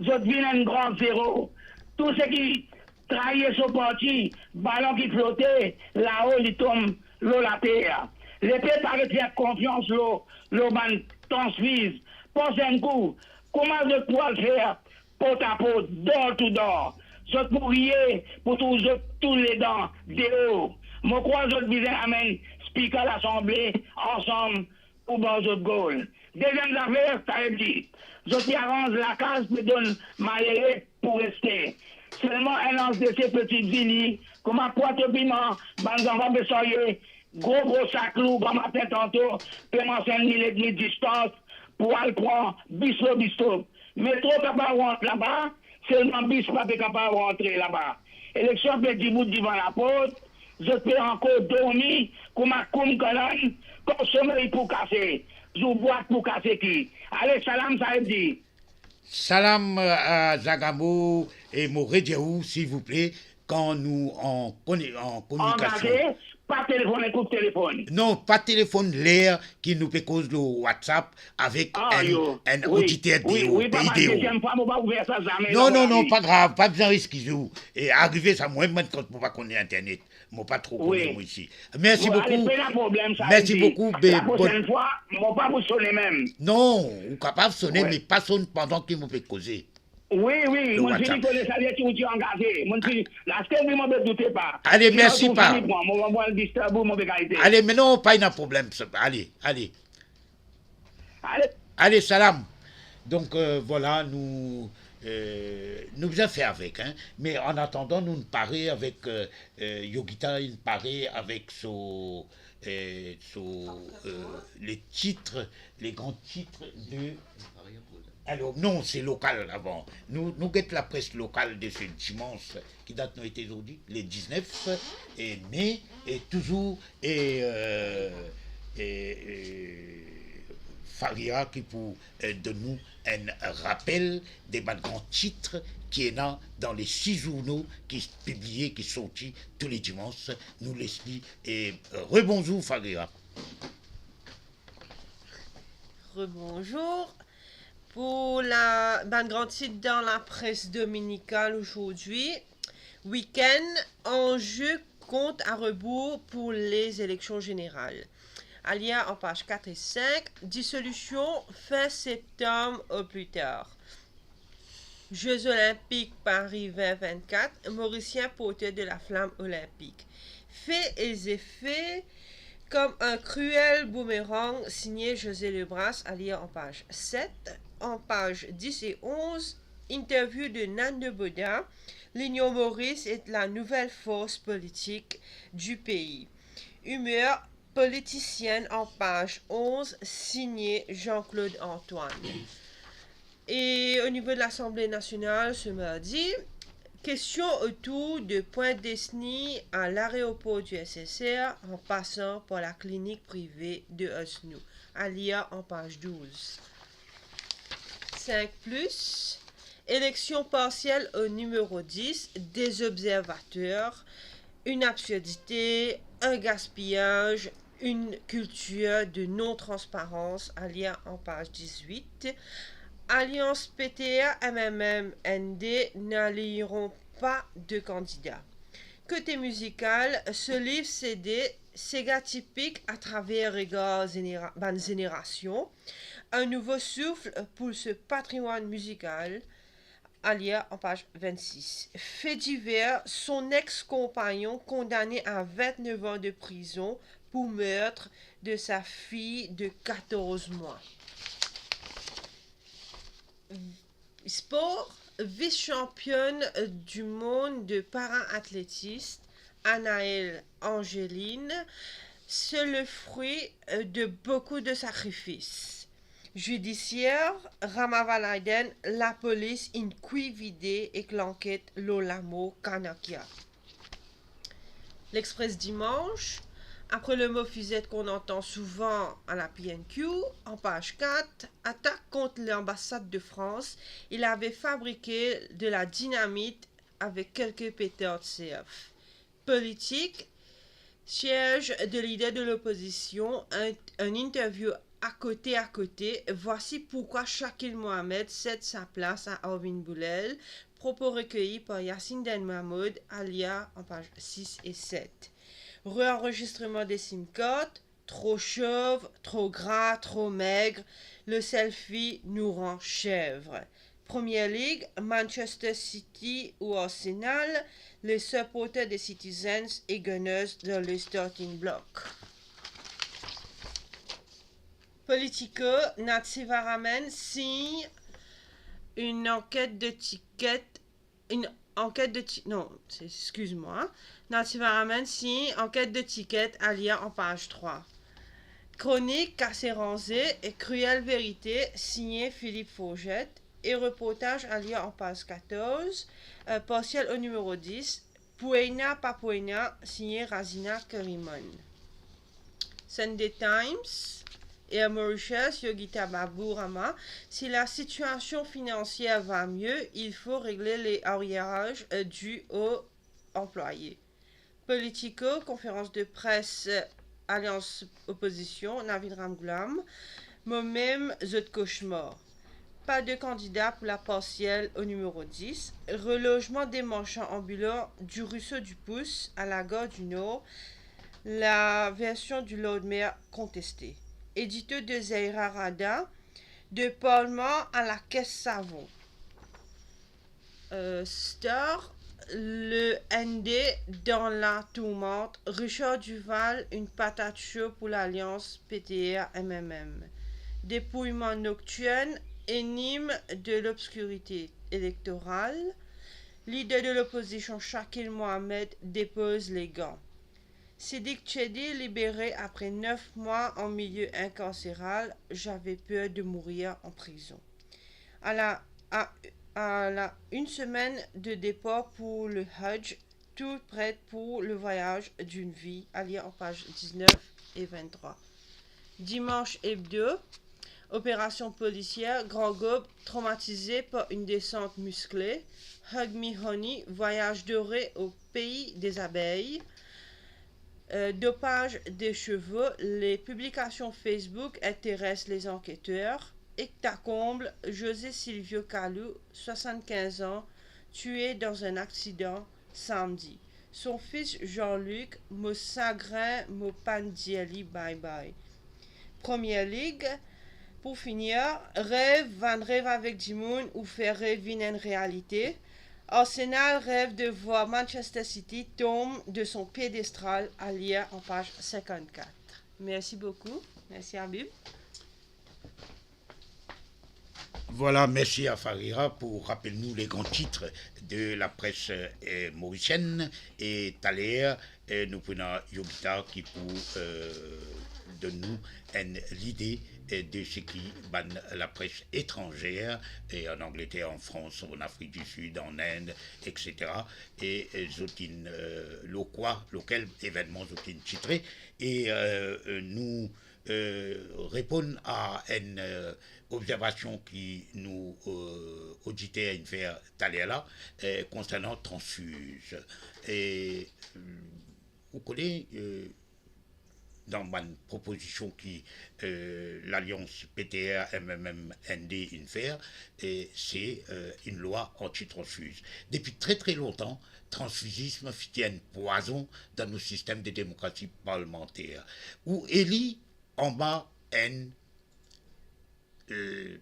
Zot vient un grand zéro. Tout ce qui trahit son parti, ballon qui flottait, là-haut, il tombe l'eau la terre. Les peuples arrêtent faire confiance l'eau ban transmise. Pensez un coup. Comment je pourrais le faire porte à porte, door to door? Je pourriez pour tous les dents, déo. Je crois que je besoin d'amener speaker à l'Assemblée ensemble pour bon autres goal. Deuxième affaire, ça veut dire, je arrange la case me donne malheureux pour rester. Seulement un lance de ces petites villes, comme à Pointe-Piment, les enfants me soyez, gros sac lourd, comme matin tantôt, paiement 5 000 et demi de distance, pour aller prendre bistrot. Métro capable de rentrer là-bas, seulement bis pas capable de rentrer là-bas. Élection petit bout devant la porte, je peux encore dormir comme un colonne, consommer pour casser. Je bois pour casser qui. Allez, salam, ça veut dire. Salam à Zagamo et Moredjaou, s'il vous plaît. quand nous en communication. Engagé, pas téléphone, écoute téléphone. Non, pas téléphone l'air qui nous peut cause le WhatsApp avec un auditeur oui, pas ma pays. deuxième fois, on va ouvrir ça jamais. Non, pas grave, pas besoin de risquer. Et arriver, ça, moi, quand on va connaître Internet, moi, pas trop connaître moi ici. Merci beaucoup. Merci beaucoup. La prochaine fois, moi, pas vous sonner même. Non, vous capable de sonner, mais pas sonner pendant qu'il me peut causer. Oui, moi, je dis que les salaires qui sont engagés. Moi, je dis, la semaine, je ne me doutez pas. Allez, merci pas. Allez, mais non, pas de problème. Allez, salam. Donc, voilà, nous avons fait avec. Hein. Mais en attendant, nous parlons avec Yogita, il parle avec les titres, les grands titres de... Alors, non, c'est local avant. Nous guettons la presse locale de ce dimanche qui date nous été aujourd'hui, les 19 mai, et toujours, Faria qui pour de nous un rappel des grands titres qui est là dans les 6 journaux qui sont publiés, qui sont sortis tous les dimanches. Nous l'expliquons et rebonjour Faria. Rebonjour. Pour la grand titre dans la presse dominicale aujourd'hui, week-end, enjeu compte à rebours pour les élections générales. Alia en page 4 et 5, dissolution fin septembre au plus tard. Jeux olympiques Paris 2024, Mauricien porteur de la flamme olympique. Faits et effets comme un cruel boomerang signé José Lebras, à lire en page 7. En page 10 et 11, interview de Nan de Boda, l'Union Maurice est la nouvelle force politique du pays. Humeur politicienne en page 11, signé Jean-Claude Antoine. Et au niveau de l'Assemblée nationale ce mardi, question autour de Pointe-Desny à l'aéroport du SSR en passant par la clinique privée de Osnou, à lire en page 12. 5+, élection partielle au numéro 10, des observateurs, une absurdité, un gaspillage, une culture de non-transparence, à lire en page 18. Alliance PTA, MMM, ND n'allieront pas de candidats. Côté musical, ce livre CD, Sega typique à travers regard génération, un nouveau souffle pour ce patrimoine musical, à lire en page 26. Fait divers, son ex-compagnon condamné à 29 ans de prison pour meurtre de sa fille de 14 mois. Sport, vice-championne du monde de para-athlétisme, Anaëlle Angeline, c'est le fruit de beaucoup de sacrifices. Judiciaire, Ramavalaiden, la police inquivide et l'enquête Lolamo Kanakia. L'Express dimanche, après le mot fusette qu'on entend souvent à la PNQ, en page 4, attaque contre l'ambassade de France, il avait fabriqué de la dynamite avec quelques pétards de CF. Politique, siège de leader de l'opposition, un interview à côté, voici pourquoi Shakil Mohamed cède sa place à Arvin Boulel, propos recueillis par Yassine Den Mahmoud, Alia, en page 6 et 7. Réenregistrement des SIM-cards, trop chauve, trop gras, trop maigre, le selfie nous rend chèvre. Première Ligue, Manchester City ou Arsenal, les supporters des Citizens et Gunners dans le starting block. Politico, Natsivaramen signe une enquête de ticket. Natsivaramen signe enquête de ticket à lire en page 3. Chronique Casséranzé et Cruelle Vérité, signé Philippe Faugette. Et reportage à lire en page 14, partiel au numéro 10, Pouena Papouena, signé Razina Karimon. Sunday Times et à Mauritius, Yogita Baburama, si la situation financière va mieux, il faut régler les arriérages dus aux employés. Politico, conférence de presse, Alliance Opposition, Navin Ramgoolam, moi-même, zot cauchemar. Pas de candidat pour la partielle au numéro 10. Relogement des marchands ambulants du ruisseau du Pouce à la gare du Nord. La version du Lord Mayor contestée. Édito de Zaira Rada. De Parlement à la caisse savon. Star. Le ND dans la tourmente. Richard Duval, une patate chaude pour l'alliance PTR-MMM. Dépouillement nocturne. Énigme de l'obscurité électorale. Leader de l'opposition Shakil Mohamed dépose les gants. Sidik Chedi libéré après 9 mois en milieu incarcéral. J'avais peur de mourir en prison. À une semaine de départ pour le Hajj, tout prête pour le voyage d'une vie, à lire en page 19 et 23. Dimanche hebdo. Opération policière, Grand Gobe traumatisé par une descente musclée. Hug Me Honey, voyage doré au pays des abeilles. Dopage des chevaux, les publications Facebook intéressent les enquêteurs. Ectacomble, José Silvio Calou, 75 ans, tué dans un accident samedi. Son fils Jean-Luc, mo sagrin, mo pandieli, bye bye. Première Ligue. Pour finir, rêve avec Jimoun ou faire rêve une réalité. Arsenal rêve de voir Manchester City tomber de son piédestal, à lire en page 54. Merci beaucoup. Merci Habib. Voilà, merci à Farira pour rappeler nous les grands titres de la presse mauricienne et tout à l'heure nous prenons Yobita qui pour de nous l'idée de ce qui ban la presse étrangère et en Angleterre, en France, en Afrique du Sud, en Inde, etc. Et zotin lequel événement zotin titré et nous répondons à une observation qui nous auditait une faire taler là concernant transfuse. Et vous connaissez dans ma proposition qui l'alliance PTR-MMM-ND une faire, c'est une loi anti-transfuse. Depuis très très longtemps, transfusisme fait un poison dans nos systèmes de démocratie parlementaire. Où élit en bas un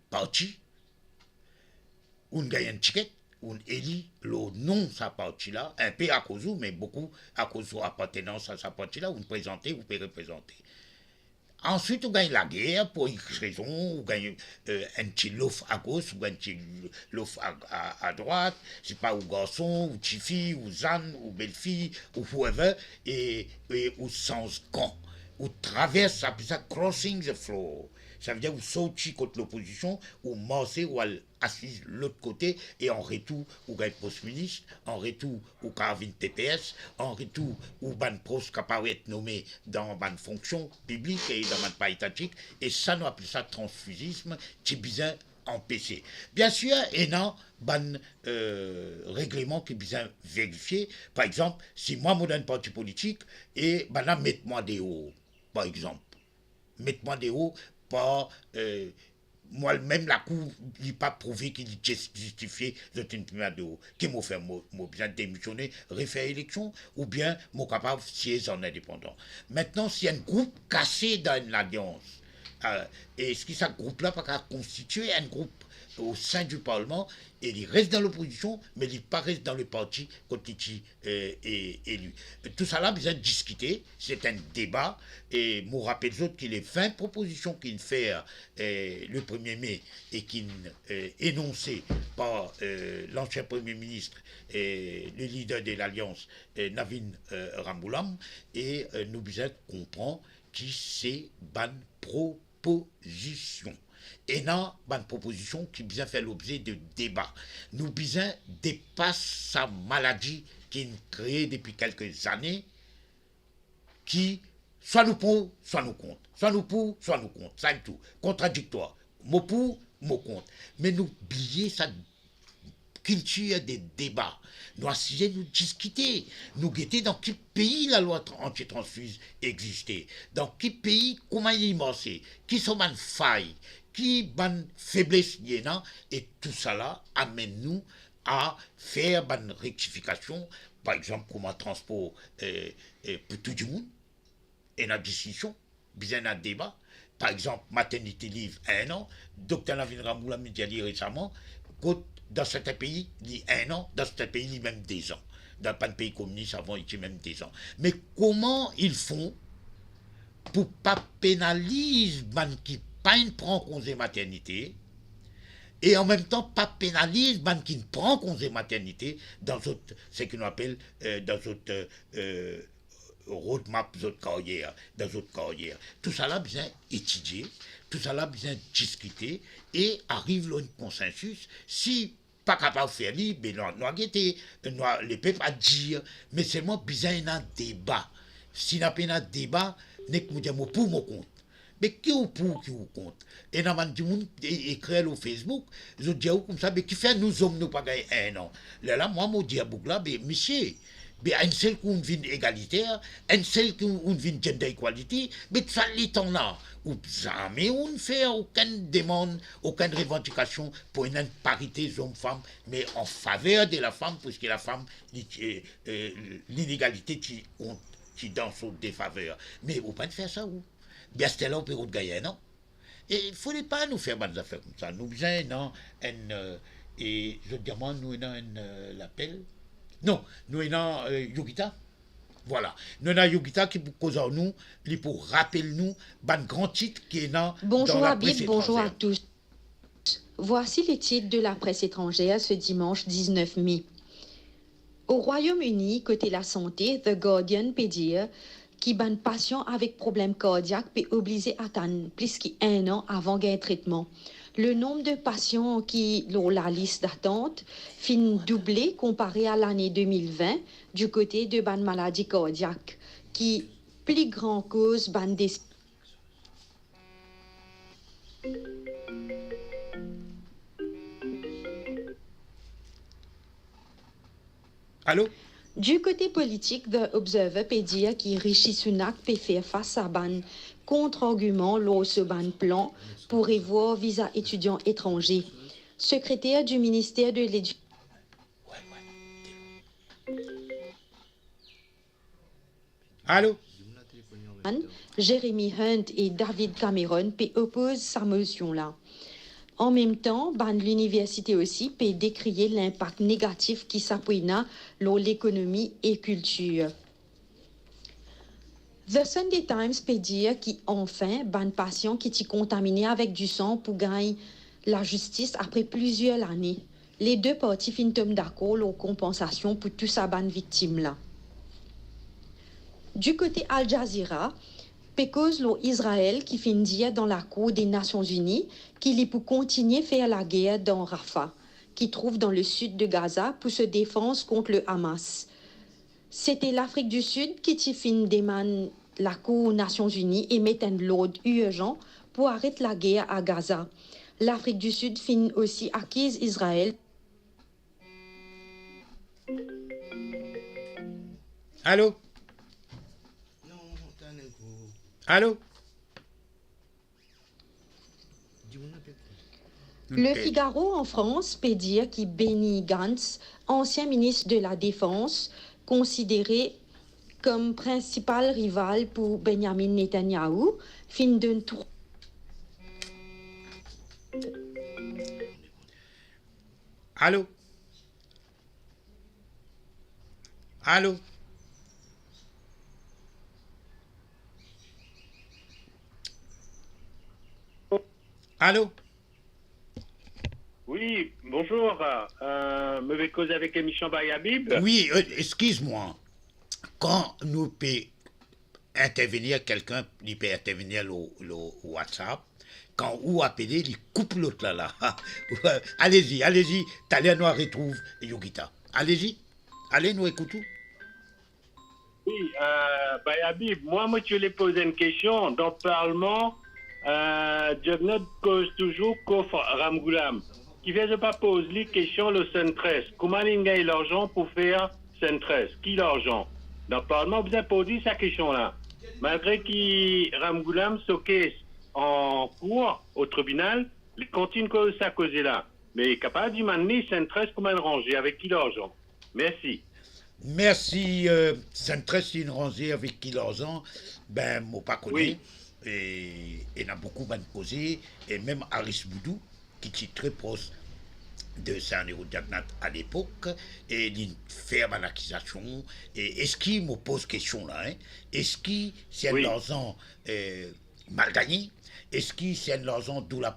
parti, où on gagne un ticket, on élit le nom de sa partie-là, un peu à cause, mais beaucoup à cause de l'appartenance à sa partie-là, on présenter, ou peut représenter. Ensuite, on gagne la guerre pour X raison, on gagne un petit lof à gauche, ou un petit lof à droite, c'est pas ou garçon, ou petite fille, ou zan, ou belle fille, ou whoever, et ou sans camp, ou traverse, ça peut ça crossing the floor. Ça veut dire ou sauter contre l'opposition, ou marcher, ou assise de l'autre côté, et en retour, ou gagne post-ministre, en retour, ou carvin TPS, en retour, ou ban poste capable d'être nommé dans ban fonction publique et dans ban pas étatique, et ça, nous appelons ça transfusisme, qui bien empêché. Bien sûr, et non, ban règlement qui bien vérifié. Par exemple, si moi, je donne un parti politique, et ben mettez-moi des hauts, par exemple. Mettez-moi des hauts, par moi-même la cour n'a pas prouvé qu'il justifié de une première de haut. Qui m'a fait bien démissionner, refaire élection, ou bien m'a capable de siéger en indépendant. Maintenant, s'il y a un groupe cassé dans l'alliance, et ce qui ce groupe-là pas qu'à constituer un groupe au sein du Parlement, et il reste dans l'opposition, mais il pas reste dans le parti quand il est élu. Tout ça là, besoin de discuter, c'est un débat, et je rappelle les autres qu'il est 20 propositions qu'il fait le 1er mai, et qu'il énoncé par l'ancien Premier ministre, le leader de l'Alliance, Navin Ramgoolam, et nous besoin comprendre qui c'est ban proposition. Et non, une proposition qui bien fait l'objet de débat. Nous besoin dépasse sa maladie qui est créée depuis quelques années, qui soit nous pour, soit nous contre. Soit nous pour, soit nous contre. Ça est tout. Contradictoire. Mot pour, mot contre. Mais n'oubliez ça culture des débats. Nous assisons, nous discuter, nous guetter dans quel pays la loi anti-transfuse existait, dans quel pays, comment il est marché, qui sont les failles, qui sont les faiblesses, et tout ça là amène nous à faire une rectification, par exemple, comment transport pour tout le monde, et la discussion, bien un débat. Par exemple, maternité livre 1 an, docteur Navin Ramoula m'a dit récemment, dans certains pays, il y a 1 an, dans certains pays, il y a même 2 ans. Dans pas de pays communistes, avant, il y a même 2 ans. Mais comment ils font pour ne pas pénaliser les gens qui ne prennent congé maternité et en même temps pas pénaliser les gens qui ne prennent congé maternité dans ce qu'on appelle dans notre roadmap, d'autres carrières, dans d'autres carrières. Tout ça là besoin étudier, tout ça là besoin discuter et arrive à un consensus. Si pas capable de faire libre, mais non, les peuples à dire, mais seulement besoin d'un débat. Si n'a pas un débat, n'est que dire pour mon compte. Mais qui ou pour qui ou contre? Et dans le monde écrit au Facebook, je dis comme ça, mais qui fait nous hommes nous pas gagner 1 an. Là, moi, je dis à Bougla, mais monsieur, mais un seul qui vient égalitaire, un seul qui vient gender equality, mais ça les temps là, où jamais on ne fait aucune demande, aucune revendication pour une parité homme-femme, mais en faveur de la femme, puisque la femme, l'inégalité qui dans son défaveur. Mais on ne peut pas faire ça, où? Bien, c'était là au Pérou de Gaïa, non? Et il ne faudrait pas nous faire des affaires comme ça. Nous avons et je demande, nous avons l'appel. Non, nous avons Yogita. Voilà. Nous avons Yogita qui pour cause nous, pour rappeler nous, un grand titre qui est dans bonjour la à presse étrangère. Bonjour à tous. Voici les titres de la presse étrangère ce dimanche 19 mai. Au Royaume-Uni, côté la santé, The Guardian peut dire qui ban patient avec problème cardiaque peut obliger à attendre plus qu'1 an avant un traitement. Le nombre de patients qui ont la liste d'attente fin doublé comparé à l'année 2020 du côté de ban maladie cardiaque, qui plus grand cause ban des... Allô? Du côté politique, The Observer peut dire que Rishi Sunak peut faire face à ban contre-argument lors de ce ban plan pour revoir visa étudiants étrangers. Secrétaire du ministère de l'Éducation, Allô? Jeremy Hunt et David Cameron peut opposer sa motion-là. En même temps, l'université aussi peut décrier l'impact négatif qui s'appuie sur l'économie et culture. The Sunday Times peut dire qu'enfin, patient qui est contaminé avec du sang pour gagner la justice après plusieurs années. Les deux parties finissent d'accord aux compensations pour tous ces victimes-là. Du côté Al Jazeera, cause l'Israël qui finit dire dans la Cour des Nations Unies qu'il est pour continuer à faire la guerre dans Rafah, qui trouve dans le sud de Gaza pour se défendre contre le Hamas. C'était l'Afrique du Sud qui demande la Cour des Nations Unies et met un ordre urgent pour arrêter la guerre à Gaza. L'Afrique du Sud finit aussi accuse Israël. Allô? Allô? Le Figaro en France peut dire que Benny Gantz, ancien ministre de la Défense, considéré comme principal rival pour Benjamin Netanyahou, fin d'un tour. Allô? Allô? Allô? Oui, bonjour. Me vais causer avec l'émission Bayabib. Oui, excuse-moi. Quand nous peut intervenir quelqu'un, il peut intervenir le WhatsApp. Quand vous appelez, il coupe l'autre là. Allez-y. Talia nous retrouve Yogita. Allez-y. Allez, nous écoutons. Oui, Bayabib, moi, je lui posé une question. Dans le Parlement, Jagnet cause toujours Kof Ramgoulam, qui vient de pas poser les questions le centresse. Comment il gagne l'argent pour faire centresse? Qui l'argent? Dans le Parlement, vous avez posé cette question-là. Malgré qu'il Ramgoulam se caisse en cours au tribunal, il continue que ça cause-là. Mais il est capable de demander centresse comment le ranger, avec qui l'argent? Merci. Merci, centresse une rangée avec qui l'argent, ben, moi pas connu. Oui. Et il y a beaucoup de causé, et même Aris Boudou, qui était très proche de Saint-Néro Diagnat à l'époque, et il fait une accusation. Et est-ce qu'il me pose question là, hein? Est-ce que c'est un argent mal gagné? Est-ce que c'est un argent dont la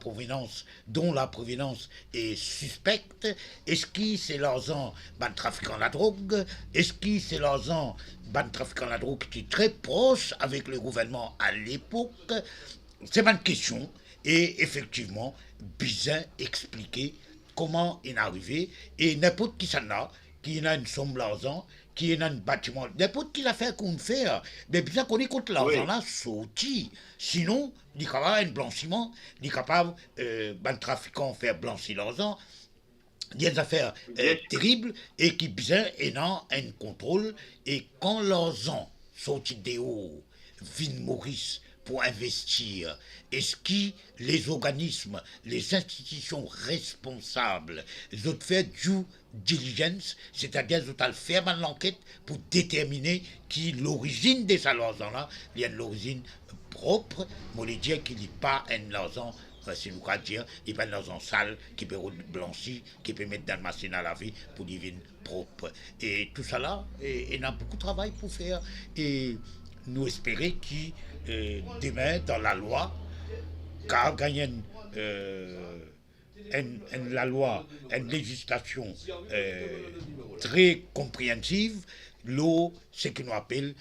provenance est suspecte? Est-ce que c'est l'argent d'un trafiquant de la drogue? Est-ce que c'est l'argent d'un trafiquant de la drogue qui est très proche avec le gouvernement à l'époque? C'est une question. Et effectivement, Bizin expliquer comment il est arrivé. Et n'importe qui s'en a, qui a une somme d'argent, qui a un bâtiment, n'importe qui l'a fait qu'on fait, mais bien qu'on écoute l'argent là, sorti. Sinon, il est capable d'un blanchiment, il est capable d'un trafiquant faire blanchir l'argent. Il y a des affaires terribles et qui bien ayant un contrôle. Et quand l'argent sorti des hauts, Vin Maurice, pour investir, est-ce que les organismes, les institutions responsables, ils ont fait due diligence, c'est-à-dire ils ont fait l'enquête pour déterminer qui l'origine de cet argent-là, il y a l'origine propre, mais on dire qu'il n'est pas un argent, c'est le cas de dire, il n'est pas un argent sale qui peut blanchir, qui peut mettre dans la machine à laver pour devenir propre. Et tout ça là, il y a beaucoup de travail pour faire. Et nous espérons que demain, dans la loi, car gagner la loi, une législation très compréhensive, ce que nous appelons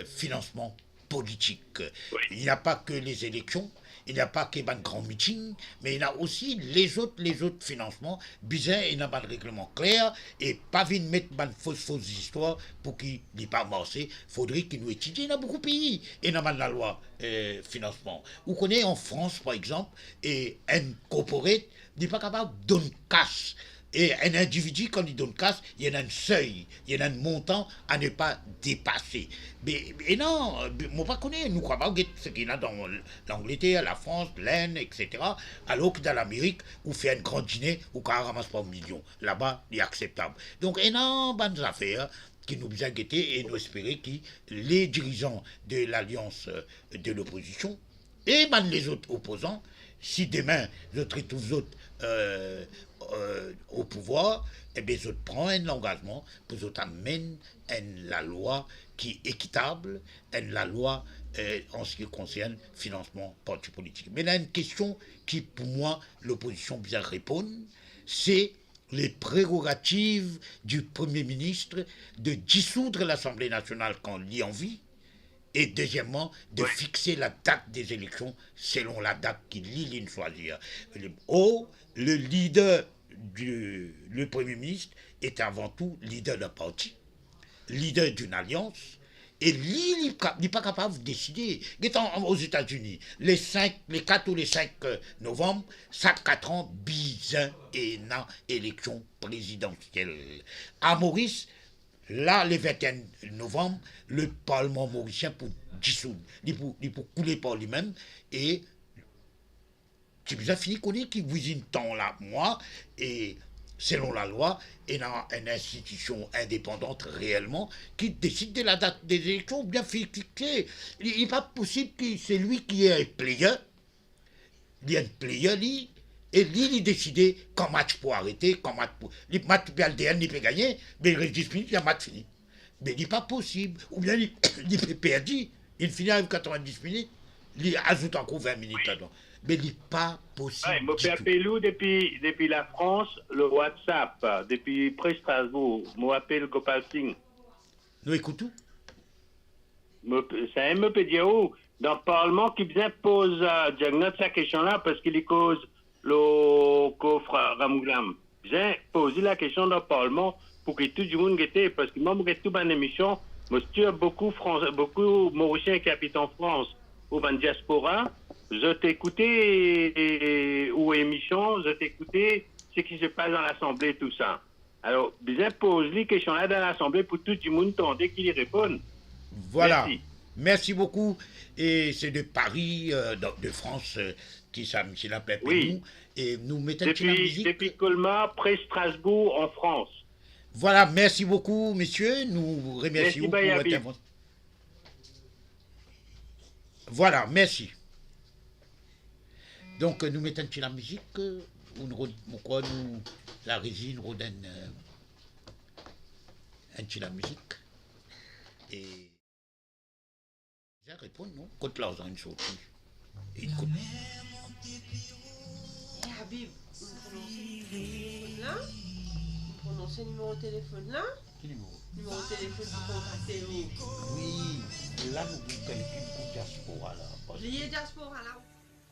financement politique. Il n'y a pas que les élections, il n'y a pas que les grands meetings, mais il y a aussi les autres financements. Bizarre, il y a un règlement clair et pas venir mettre des fausses histoires pour qu'il n'y ait pas marché. Il faudrait qu'il nous étudie. Il y a beaucoup de pays et il y a la loi financement. Vous connaissez en France, par exemple, et un corporate n'est pas capable de donner cash. Et un individu, quand il donne cash, il y a un seuil, il y a un montant à ne pas dépasser. Mais non, moi pas connaître, nous ne croyons pas ce qu'il y a dans l'Angleterre, la France, l'Inde, etc. Alors que dans l'Amérique, on fait un grand dîner, on ne ramasse pas 1 million. Là-bas, il est acceptable. Donc, il y a bonnes affaires qui nous ont guettés et nous espérons que les dirigeants de l'alliance de l'opposition et même les autres opposants, si demain, les autres et tous les autres au pouvoir, eh bien, ils prennent l'engagement pour qu'ils amènent la loi qui est équitable, la loi en ce qui concerne le financement parti politique. Mais il y a une question qui, pour moi, l'opposition bien répond, c'est les prérogatives du Premier ministre de dissoudre l'Assemblée nationale quand il y a envie, et deuxièmement, de fixer la date des élections selon la date qu'il lit choisir. Le leader le Premier ministre est avant tout leader d'un parti, leader d'une alliance, et lui, il n'est pas capable de décider. Aux États-Unis, les 4 ou les 5 novembre, chaque 4 ans, Bizin et une élection présidentielle. À Maurice, là, le 21 novembre, le Parlement mauricien pour dissoudre, il pour couler par lui-même, et c'est bien fini qu'on est qui voisine tant là, moi, et selon la loi, il y a une institution indépendante réellement qui décide de la date des élections bien fixée. Il n'est pas possible que c'est lui qui est un player, il y a un player, lui, et lui, il décide quand match pour arrêter, quand match pour... Le match PLDN, il peut gagner, mais il reste 10 minutes, il y a match fini. Mais il n'est pas possible. Ou bien il peut perdre, il finit avec 90 minutes, il ajoute encore 20 minutes là-dedans. Mais il n'est pas possible. Je me fais appeler depuis la France, le WhatsApp, depuis près Strasbourg. Je m'appelle Gopal Singh. Nous écoutons. Ça me peut dire où, dans le Parlement, qui bien pose cette question-là parce qu'il cause le coffre Ramgoulam. J'ai posé la question dans le Parlement pour que tout le monde guette, parce que moi, je tout dans l'émission, je suis beaucoup Mauriciens qui habitent en France ou dans la diaspora. Je t'écoutais aux émissions, je t'écoutais ce qui se passe dans l'Assemblée, tout ça. Alors, bien pose les questions-là dans l'Assemblée pour tout le monde tenter qu'il y réponde. Voilà. Merci. Merci beaucoup. Et c'est de Paris, de France, qui ça, M. Lapin, Oui. nous. Et nous mettons la musique. Depuis Colmar, près Strasbourg, en France. Voilà, merci beaucoup, messieurs. Nous remercions Merci, pour Bayabi. votre intervention. Voilà, merci. Donc, nous mettons la musique, pourquoi nous, la résine, nous donne la musique. Et. Je réponds, non? Quand l'argent est sorti. Et écoute. Habib, là? Vous prononcez le numéro de téléphone là? Quel numéro? Numéro de téléphone pour contacter nous. Oui, là, nous avons quelqu'un pour diaspora là. Lié diaspora là.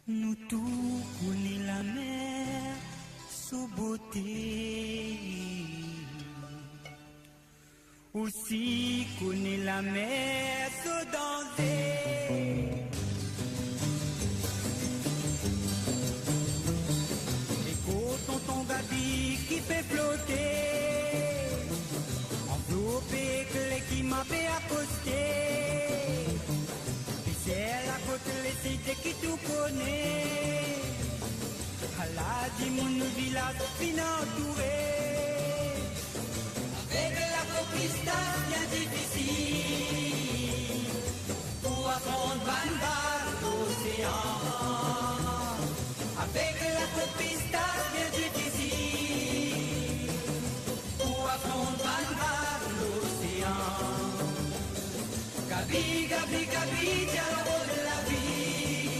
Nous tous connaissons la mer sous beauté. Aussi connaît la mer sous danger. Écoute tonton Gabi qui fait flotter. Enveloppé que qui m'a fait accoster. Puis c'est la côte les cités qui tout connaît. À la dit mon village fin entouré. Avec la conquista bien difficile. Pour affronter l'océan. Avec la conquista bien difficile. Pour affronter l'océan. Gabi, Gabi, Gabi, dialogue de la vie.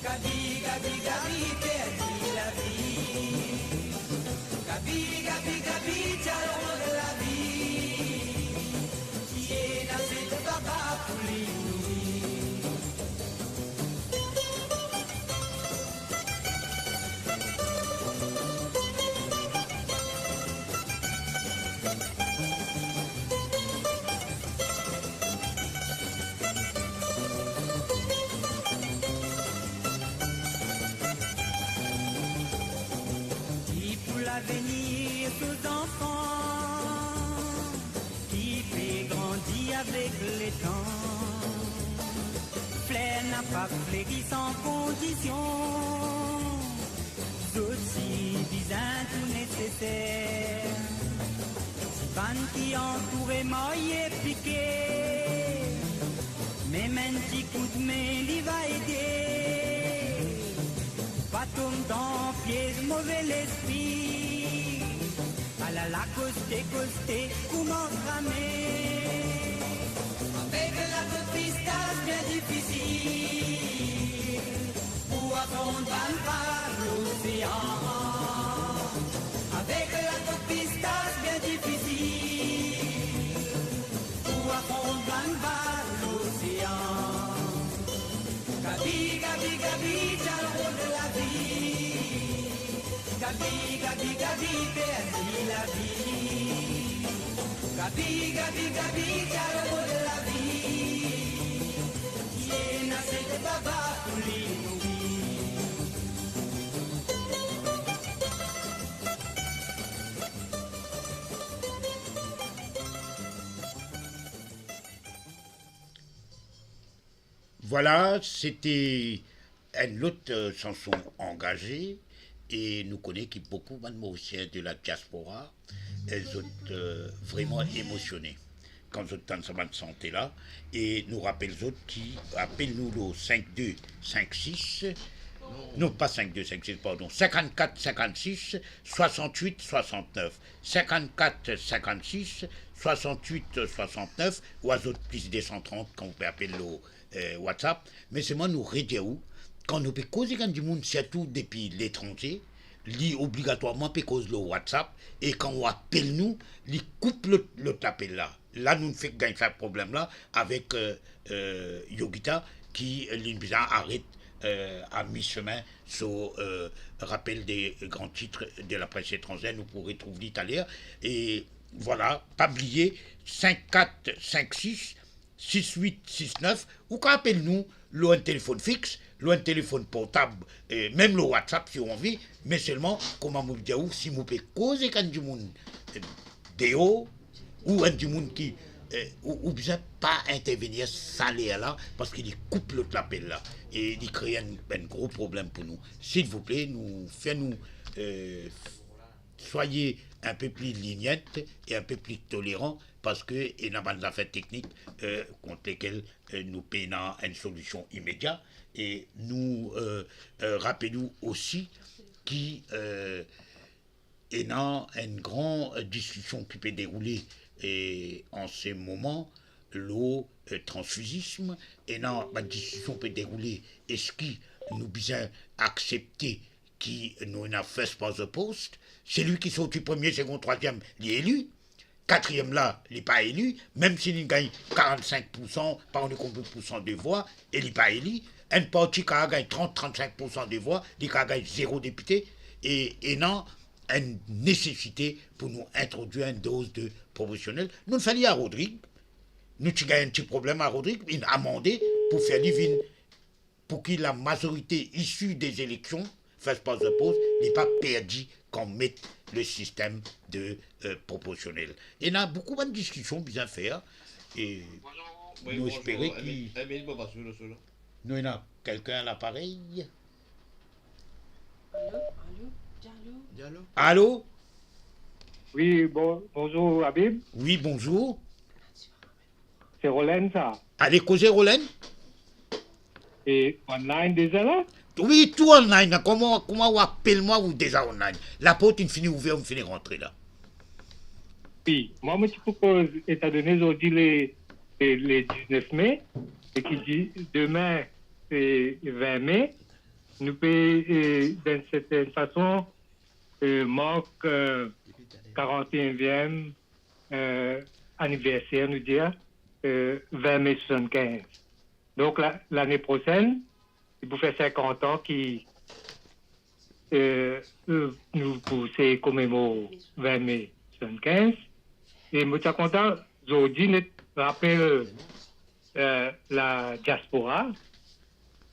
Gabi, Gabi, Gabi, perdit la vie. Gabi, Gabi, Gabi, dialogue de la vie. Qui est dans cette baba pour les nourrir. Qui pour l'avenir aux enfants, qui fait grandir avec les temps. Fleur n'a pas fleuri sans condition, aussi disant tout nécessaire. Van qui entourait maille piqué, même un petit coup de main il va aider. Pas tomber dans piège mauvais l'esprit. À la costé, comment ramer. Avec la piste bien difficile. Pour affronter par l'océan. Avec la piste bien difficile. Pour affronter par l'océan. Gabi, Gabi, Gabi, dialogue de la vie. Gabi, Gabi, Gabi, perdit la vie. Gabi, Gabi, Gabi, dialogue de la vie. Qui est nassé de baba pour les nourrir. Voilà, c'était une autre chanson engagée et nous connaissons qui beaucoup de Mauriciens de la diaspora, elles sont vraiment émotionnés quand ils entendent cette santé là et nous rappellent autres qui appellent nous le 5256 non pas 5256 pardon 54 56 68 69 54 56 68 69 ou à autres plus de 130 quand on peut appeler le WhatsApp mais c'est moi nous redire où quand nous peut causer quand du monde surtout depuis l'étranger li obligatoirement peut cause le WhatsApp et quand on appelle nous li coupe l'autre appel là nous fait gagner ce problème là avec Yogita qui l'invisa arrête à mi-chemin sur rappel des grands titres de la presse étrangère nous pourrons trouver l'italien et voilà pas oublier 5456 6869 ou quand appelle nous le téléphone fixe le téléphone portable, même le WhatsApp si on veut, mais seulement, comment vous dire, si vous pouvez causer quand du monde dehors, ou un du monde qui, ou bien pas intervenir salaire là, parce qu'il coupe l'autre l'appel là, et il crée un gros problème pour nous. S'il vous plaît, faites-nous, soyez un peu plus lignette et un peu plus tolérant parce que il y a des affaires techniques contre lesquelles nous payons une solution immédiate et nous rappelons aussi qu'il y a une grande discussion qui peut dérouler en ce moment le transfusisme et dans la discussion peut dérouler est-ce que nous bien accepter qui nous a fait par the post, c'est lui qui sorti premier, second, troisième, il est élu. Quatrième là, il n'est pas élu, même s'il gagne 45%, pas on est combien de pourcents de voix, et il n'est pas élu. Un parti qui a gagné 30-35% de voix, il a gagné 0 député, et non, une nécessité pour nous introduire une dose de proportionnel. Nous fallait à Rodrigue, nous avons un petit problème à Rodrigue, il a amendé pour faire divine, pour que la majorité issue des élections first past the post n'est pas perdu qu'on mette le système de proportionnel. Et il y a beaucoup de discussions bien faire et nous espérons qu'il nous y a quelqu'un à l'appareil. Allô? Oui, bonjour Habib. Oui, bonjour. C'est Roland ça. Allez, causer Roland? Et online déjà là? Oui, tout online. Comment vous appelez-moi ou déjà online? La porte, il finit ouverte, on finit rentrer là. Oui, moi, je propose, étant donné aujourd'hui les 19 mai, et qui dit demain, c'est 20 mai, nous pouvons, d'une certaine façon, manque 41e anniversaire, nous dire, 20 mai 75. Donc, l'année prochaine, il vous fait 50 ans qui nous poussons commémorer 20 mai 75. Et je suis content, aujourd'hui, nous rappelle la diaspora.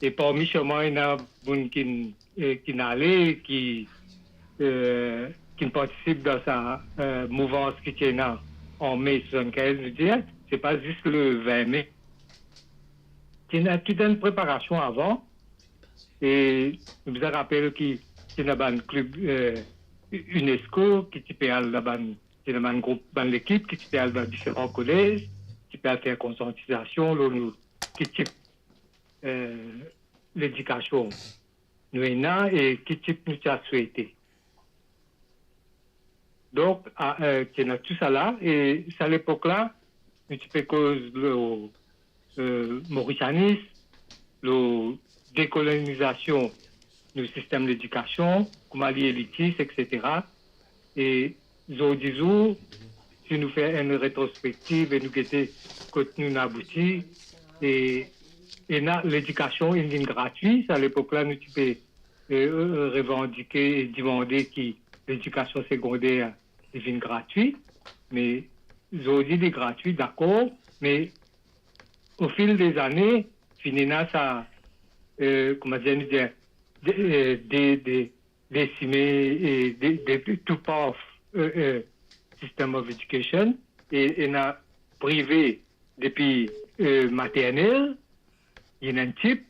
Et parmi chemin, il y a des gens qui n'allaient, qui participent dans sa mouvance qui tient en mai 75, je dis, c'est pas juste le 20 mai. Il y a toute une préparation avant. Et je vous rappelle qu'il y a un club UNESCO qui peut aller dans un groupe, dans l'équipe, qui peut aller dans différents collèges, qui peut faire conscientisation, qui type l'éducation nous avons et qui type nous a souhaité. Donc, il y a tout ça là, et à l'époque-là, nous avons cause le mauritanisme, le décolonisation du système d'éducation, comment lier élitiste, etc. Et aujourd'hui, si nous faisons une rétrospective et nous guetter que nous abouti, et l'éducation est gratuite, à l'époque-là, nous pouvons revendiquer et demander que l'éducation secondaire est gratuite, mais aujourd'hui, c'est gratuit, d'accord, mais au fil des années, finalement, ça comment dire, décimer et tout part system of education et on a privé depuis maternelle, il y a un type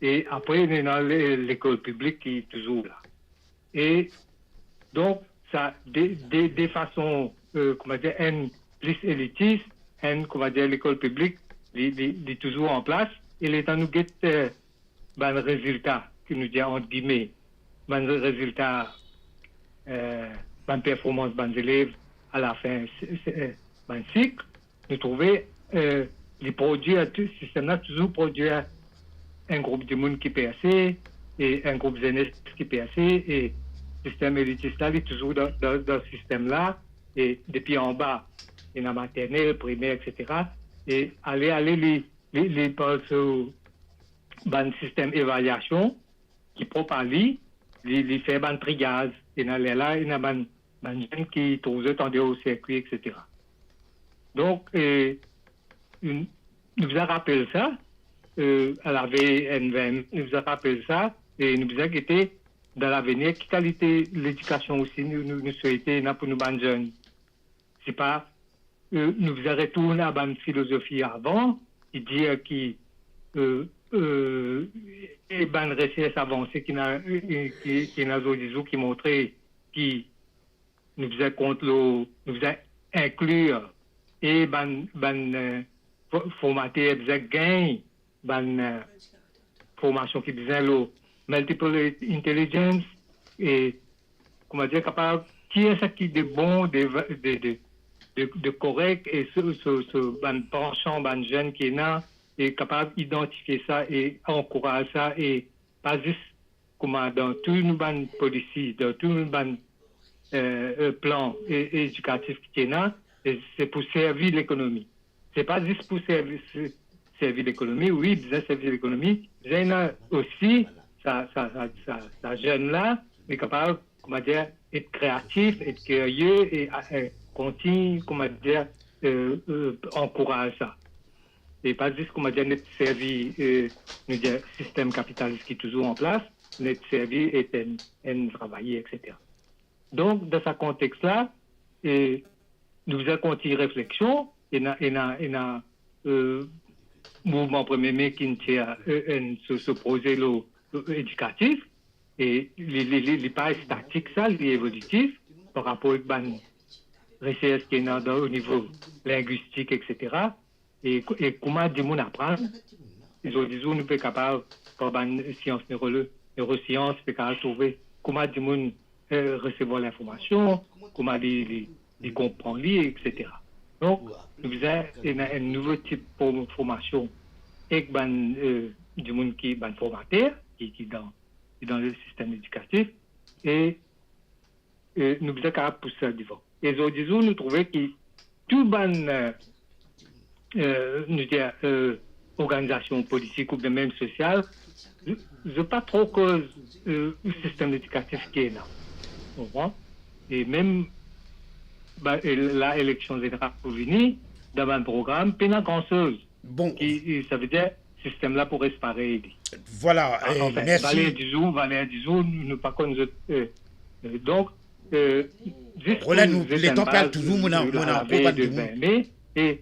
et après on a l'école publique qui est toujours là. Et donc ça des façons comment dire un plus élitiste, comment dire l'école publique est toujours en place et l'État nous guette le résultat qui nous dit entre guillemets le résultat la performance des élèves à la fin du cycle, nous trouvons les produits, ce système-là toujours produit un groupe de monde qui peut assez et un groupe de jeunesse qui peut assez et le système élitiste là est toujours dans ce système-là et depuis en bas, il y a maternelle, primaire, etc. Et aller les passer au système d'évaluation qui propre à lui, il fait un triage et là, il y a des gens qui trouvent au circuit, etc. Donc, nous vous rappelle ça, à la VN20, nous avons rappelé ça, et nous avons été dans l'avenir, qui qualité l'éducation aussi, nous souhaitons pour nous ban jeunes. C'est pas, nous avons retourné à la philosophie avant, qui dit qui et ban recherche avancée qui n'a qui montrait qui nous faisait contre nous faisait inclure et ban formater faisait gain ban formation qui faisait le multiple intelligence et comment dire capable qui est ça qui de bon de correct et ce ban penchant ban jeune qui est là est capable d'identifier ça et encourager ça et pas juste comment dans tout une bonne policy, dans tout une bonne plan éducatif qui est là, c'est pour servir l'économie. C'est pas juste pour servir l'économie, oui, bien servir l'économie, bien aussi ça jeune là est capable, comment dire, être créatif, être curieux et continue, comment dire, encourager ça. Et pas juste, comment dire, notre servi, nous dire, système capitaliste qui est toujours en place, notre servi est un travailler, etc. Donc, dans ce contexte-là, nous avons continué réflexion, et na mouvement premier mai qui se projet éducatif, et les pas statique, ça, les évolutif, par rapport à la recherche qui est au niveau linguistique, etc. Et comment des gens apprennent, ils ont dit nous sommes capables, par la science neurosciences, de trouver comment des gens recevoir l'information, comment ils comprennent, etc. Donc, nous faisons un nouveau type de formation avec des gens qui sont formateurs, qui dans le système éducatif, et nous faisons capables pour ça devant. Et ils ont dit nous trouvons que tout nous dire organisation politique ou bien même sociale, je ne sais pas trop cause le système éducatif qui est là. Et même l'élection générale pour venir dans un programme, pas grand chose. Bon. Ça veut dire le système là pourrait se parer. Voilà, merci. Valère disons, nous pas qu'on donc voilà, nous les temps parlent toujours mon et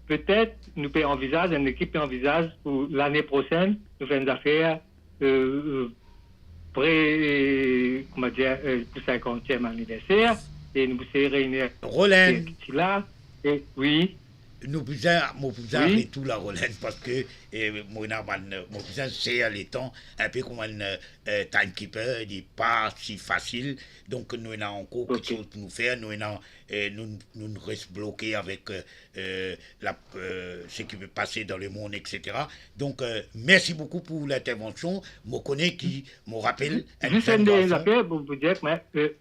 peut-être nous peut envisager, une équipe peut envisager pour l'année prochaine, nous faire une affaire comment dire, pour 50e anniversaire, et nous pouvons réunir Roland. Là, et oui. Nous pouvons et tout la Roland parce que mon cousin c'est les temps un peu comme un timekeeper, il n'est pas si facile, donc nous avons encore quelque chose pour nous faire, nous restons bloqués avec ce qui peut passer dans le monde, etc. Donc merci beaucoup pour l'intervention. Je connais qui me rappelle. Juste une affaire pour vous dire que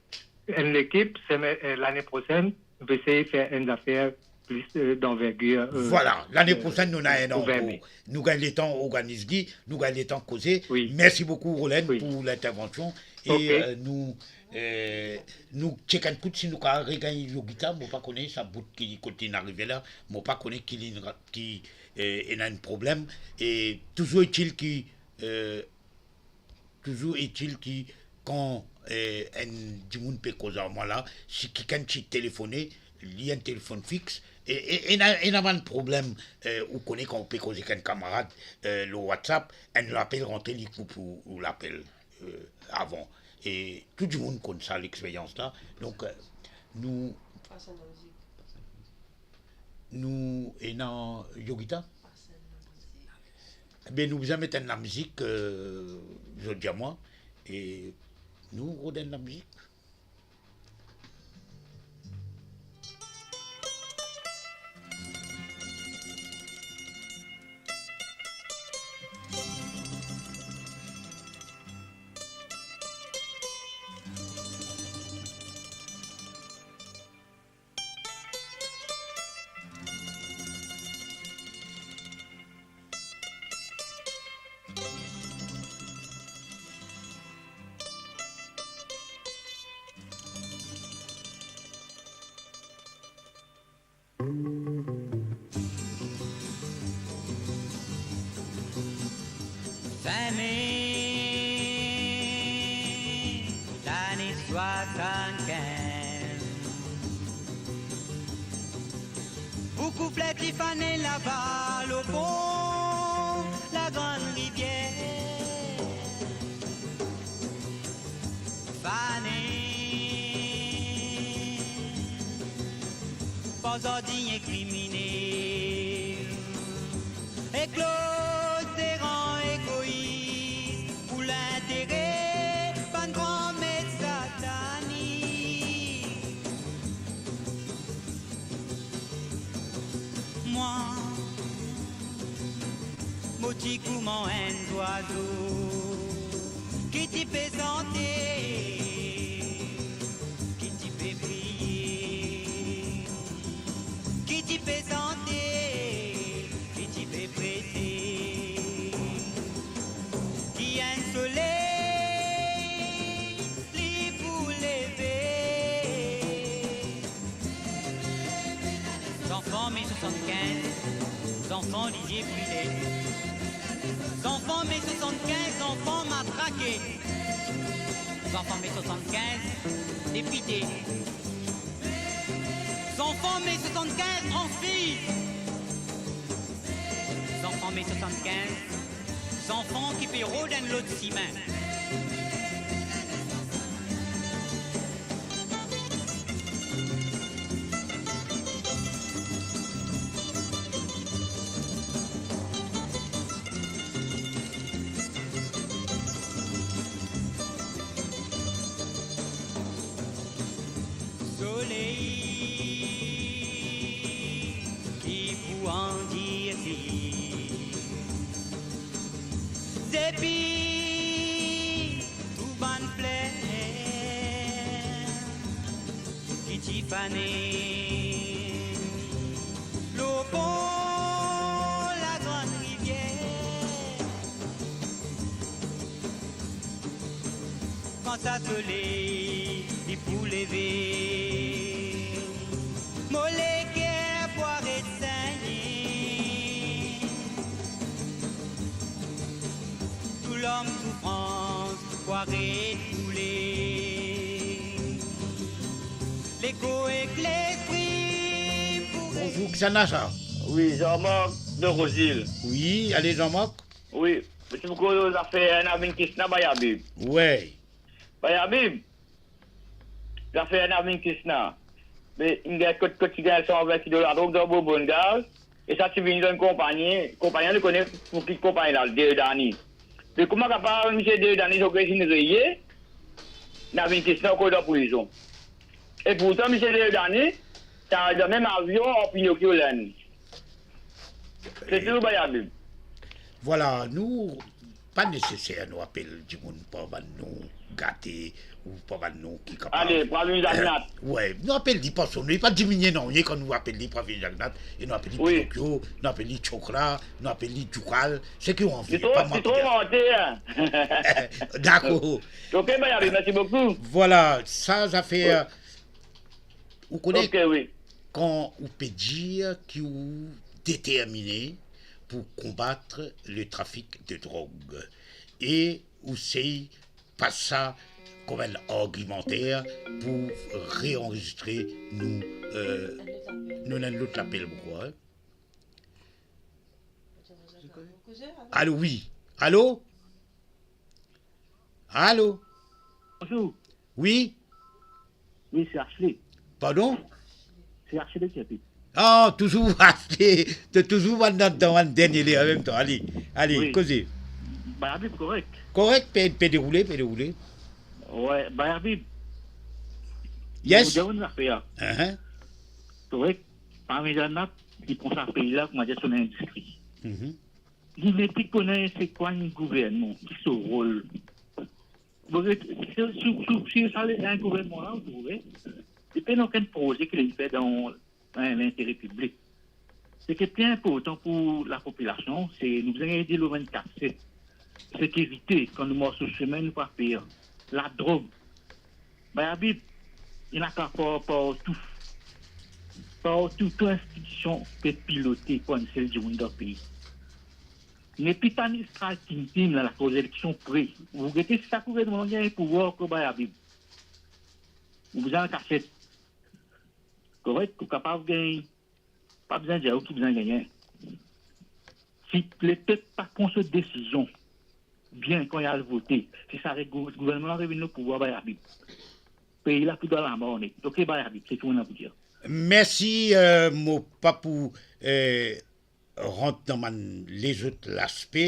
l'équipe, l'année prochaine, on peut essayer de faire une affaire plus d'envergure. Voilà, l'année prochaine, nous avons nous gagnons le temps organisé, nous gagnons le temps causé. Oui. Merci beaucoup, Roland, pour l'intervention. Et nous checkons si nous avons regagné Yogita, je ne pas connaître sa bout qui continue d'arriver là, je ne pas connaître qui a un problème. Et toujours est-il qui quand du monde peut causer à moi là, si quelqu'un qui téléphoné, il y a un téléphone fixe, et il n'y a pas de problème, on connaît quand on peut causer avec un camarade, le WhatsApp, on l'appelle rentrer les coupes ou l'appelle avant. Et tout le monde connaît ça, l'expérience là. Donc, nous, et dans Yogita, ben nous allons mettre la musique, je dis à moi, et nous redonnons la musique. couplet Tiffany Laval au pont, la grande rivière. Fanny, pas ordinaire criminel. Et Claude Terran égoïste pour l'intérêt, pas de grand maître satanique. Moi, moti comment un oiseau qui t'y fait santé, qui t'y fait briller, qui t'y fait santé, qui t'y fait prêter, qui a un soleil, li pour lever. Enfants mai 75, enfants Didier Brillet. Enfants mai 75, enfants matraqués. Enfants mai 75, dépités. Enfants mai 75, en filles. Enfants mai 75, enfants qui paieront d'un lot de ciment. Soleil qui vous en dire depuis tout ban plaît qui t'y fané l'eau pont la grande rivière quand ça soleil il pour lever mollet qu'est poire et saigner tout l'homme souffrance poire et poulet l'écho et l'esprit pour Bonjour, Xana, ça. Oui, Jean-Marc de Rosil. Oui, allez, Jean-Marc. Oui, monsieur Boukou, ça fait un avis qui s'na Bayabib. Ouais. Bayabib, ça fait un avis qui s'na. Mais il y a que tu gagnes $120 la drogue dans bon gaz. Et ça, tu viens d'une compagnie. Compagnie, le connaît pour qui compagnie là, deux d'années. Mais comment capable, monsieur deux d'années, j'ai créé une rayée, n'a vu qui s'na encore dans la prison. Et pourtant, monsieur deux d'années, t'as le même avion en Pinocchio l'année. C'est tout, Bayabib. Voilà, nous, pas nécessaire, nous appelons du monde pour nous gâter ou pour nous qui capable. Allez, pour une jagnate. Ouais, nous appelons des personnes, pas diminuer non, quand nous appelons pour une jagnate, et nous appelons Pinocchio, nous appelons chocolat, nous appelons Djucal, c'est qu'on en fait. C'est trop monté, hein. D'accord. Ok, Bayabib, merci beaucoup. Voilà, ça fait. Vous connaissez Ok, oui. quand on peut dire qu'il est déterminé pour combattre le trafic de drogue. Et aussi pas ça comme un argumentaire pour réenregistrer nous n'avons l'autre appel pourquoi. Allô, oui. Allô? Allô? Bonjour. Oui? Oui, c'est Ashley. Pardon? C'est Ashley qui habite. Ah, toujours Ashley. Tu es toujours dans un dernier en même temps. Allez, Oui. causez. Bayabib, correct. Correct, peut dérouler. Ouais, Bayabib. Yes. Vous devez faire. Correct. Parmi les gens qui prend ça pays-là, comment dire, son industrie. Il n'est plus connaît c'est quoi un gouvernement, qui est son rôle. Si ça est un gouvernement là, vous trouvez, il n'y a aucun projet qu'il fait dans l'intérêt public. Ce qui est bien important pour la population, c'est nous avons dit le 24, c'est sécurité. Quand nous marchons sur le chemin, nous ne pas faire. La drogue. Bayabib, il n'y a qu'à faire partout. Partout, toute institution peut piloter pour une seule du monde dans le pays. Mais puis, pas une stratégie dans la cause élection près. Vous regardez si ça gouvernement a un pouvoir que Bayabib. Vous avez un cassette. Correct, vous êtes capable de gagner pas besoin de dire qui besoin de gagner. Si les peuples pas prennent cette décision, bien quand il y a le voté, si ça le gouvernement revient au pouvoir, bah, il y a pays là plus dans la mort, donc bah, il y a c'est tout on a pour dire. Merci, mon papou. Rentre dans les autres aspects,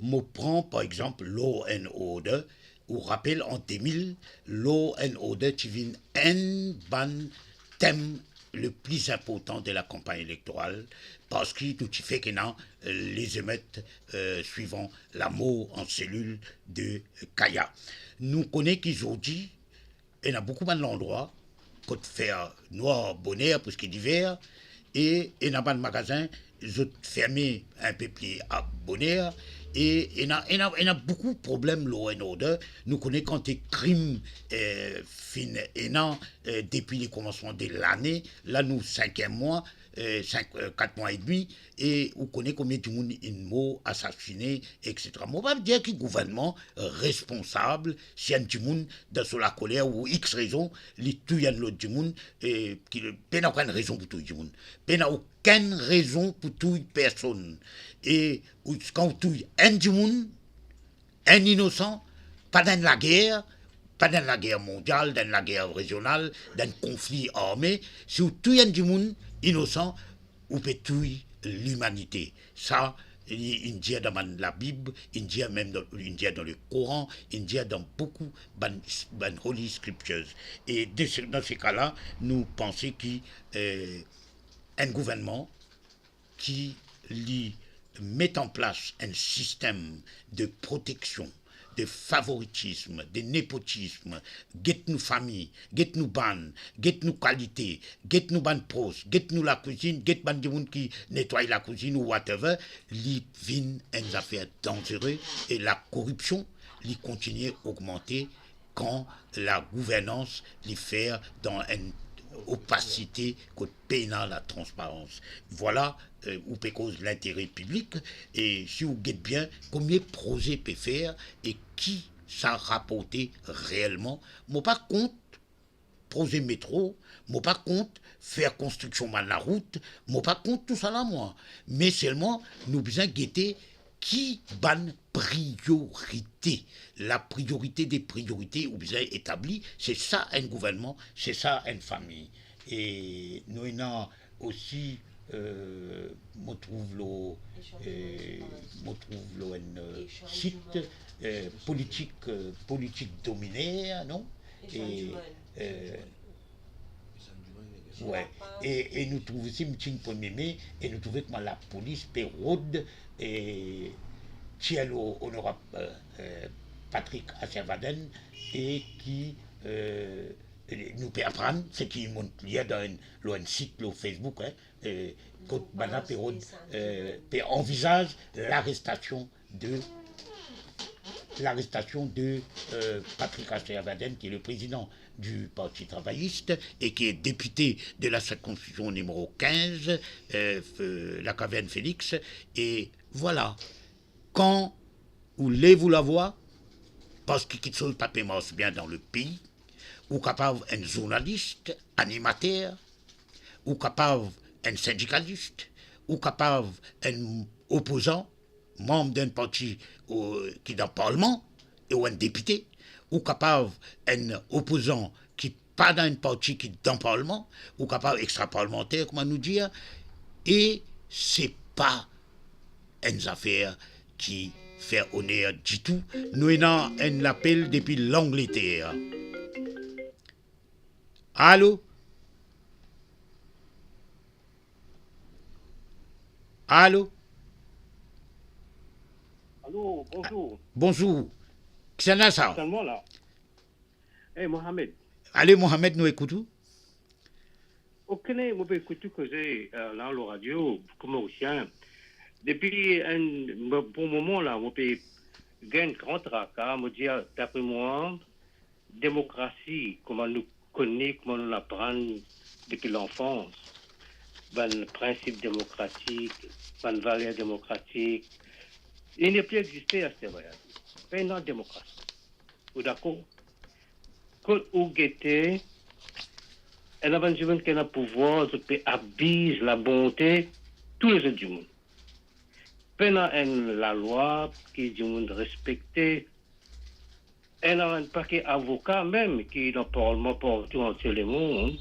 je prends par exemple Law and Order, ou rappelle en 2000, Law and Order qui vient un ban thème le plus important de la campagne électorale, parce que tout fait que les émeutes suivant la mort en cellule de Kaya. Nous connaissons qu'aujourd'hui, il y a beaucoup d'endroits, côte faire noir, bonheur, pour ce qui est d'hiver, et il y a des magasins, ils ont fermé un peu plus à bonheur, et il y a beaucoup de problèmes, law and order. Nous connaissons quand les crimes fin depuis le commencement de l'année, là nous 5e mois, 4 mois et demi, et on connaît combien de monde est mort, assassiné, etc. On va dire que le gouvernement responsable, si un petit monde dans la colère ou X raison, il tue l'autre du monde, et qui n'a aucune raison pour tout le monde. Il n'a aucune raison pour toute personne. Et quand on tue un du monde, un innocent, pas dans la guerre, pas dans la guerre mondiale, dans la guerre régionale, dans un conflit armé, si on tue un du monde, innocent, ou peut tuer l'humanité. Ça, il dit dans la Bible, il dit même dans le Coran, il dit dans beaucoup de Holy Scriptures. Et dans ces cas-là, nous pensons qu'un gouvernement qui met en place un système de protection, de favoritisme, de népotisme, get nous famille, get nous ban, get nous qualité, get nous ban pros, get nous la cuisine, get ban du monde qui nettoie la cuisine ou whatever, li vin une affaire dangereuse et la corruption li continue à augmenter quand la gouvernance li fait dans une opacité que pénal la transparence. Voilà où peut cause l'intérêt public et si vous guettez bien combien de projets peut faire et qui ça rapporté réellement. Moi pas compte projet métro, moi pas compte faire construction de la route, moi pas compte tout ça là moi. Mais seulement nous besoin guetter qui ban priorité. La priorité des priorités ou bien établie, c'est ça un gouvernement, c'est ça une famille. Et nous avons aussi je trouve un site politique dominé, non? Ouais. Et nous trouvons aussi un 1er mai et nous trouvons que la police pérode et Thielo honorable Patrick Asservaden et qui nous peut apprendre ce qui montre lié dans un site sur Facebook quand Bana Pérode envisage l'arrestation de Patrick Asservaden qui est le président du Parti travailliste et qui est député de la circonscription numéro 15, la Caverne Félix. Et voilà, quand vous levez la voix, parce qu'il ne pas marche bien dans le pays, ou capable un journaliste, animateur, ou capable un syndicaliste, ou capable un opposant, membre d'un parti qui est dans le Parlement, ou un député, ou capable un opposant qui n'est pas dans un parti qui est dans le Parlement, ou capable extra-parlementaire, comment nous dire, et c'est pas une affaire qui fait honneur du tout. Nous avons un appel depuis l'Angleterre. Allô? Allô? Allô, bonjour. Bonjour. Qui est ça? C'est moi là. Hey, Mohamed. Allez, Mohamed, nous écoutons. Ok, moi, je écoute que j'ai là, la radio, comme Océan. Depuis un bon moment là, moi, je gagne grand tracas, me dire, d'après moi, démocratie, comment nous connaît, comment nous l'apprend depuis l'enfance, le principe démocratique, les valeurs démocratiques, il n'est plus existé à ce moment-là. Pas une démocratie. Vous d'accord? Quand vous guettez un avant du monde qui a le pouvoir, qui peut abuser la bonté, tous les autres du monde. Pendant la loi qui dit monde respecter, elle a un paquet d'avocats même qui dans le Parlement partout entier le monde.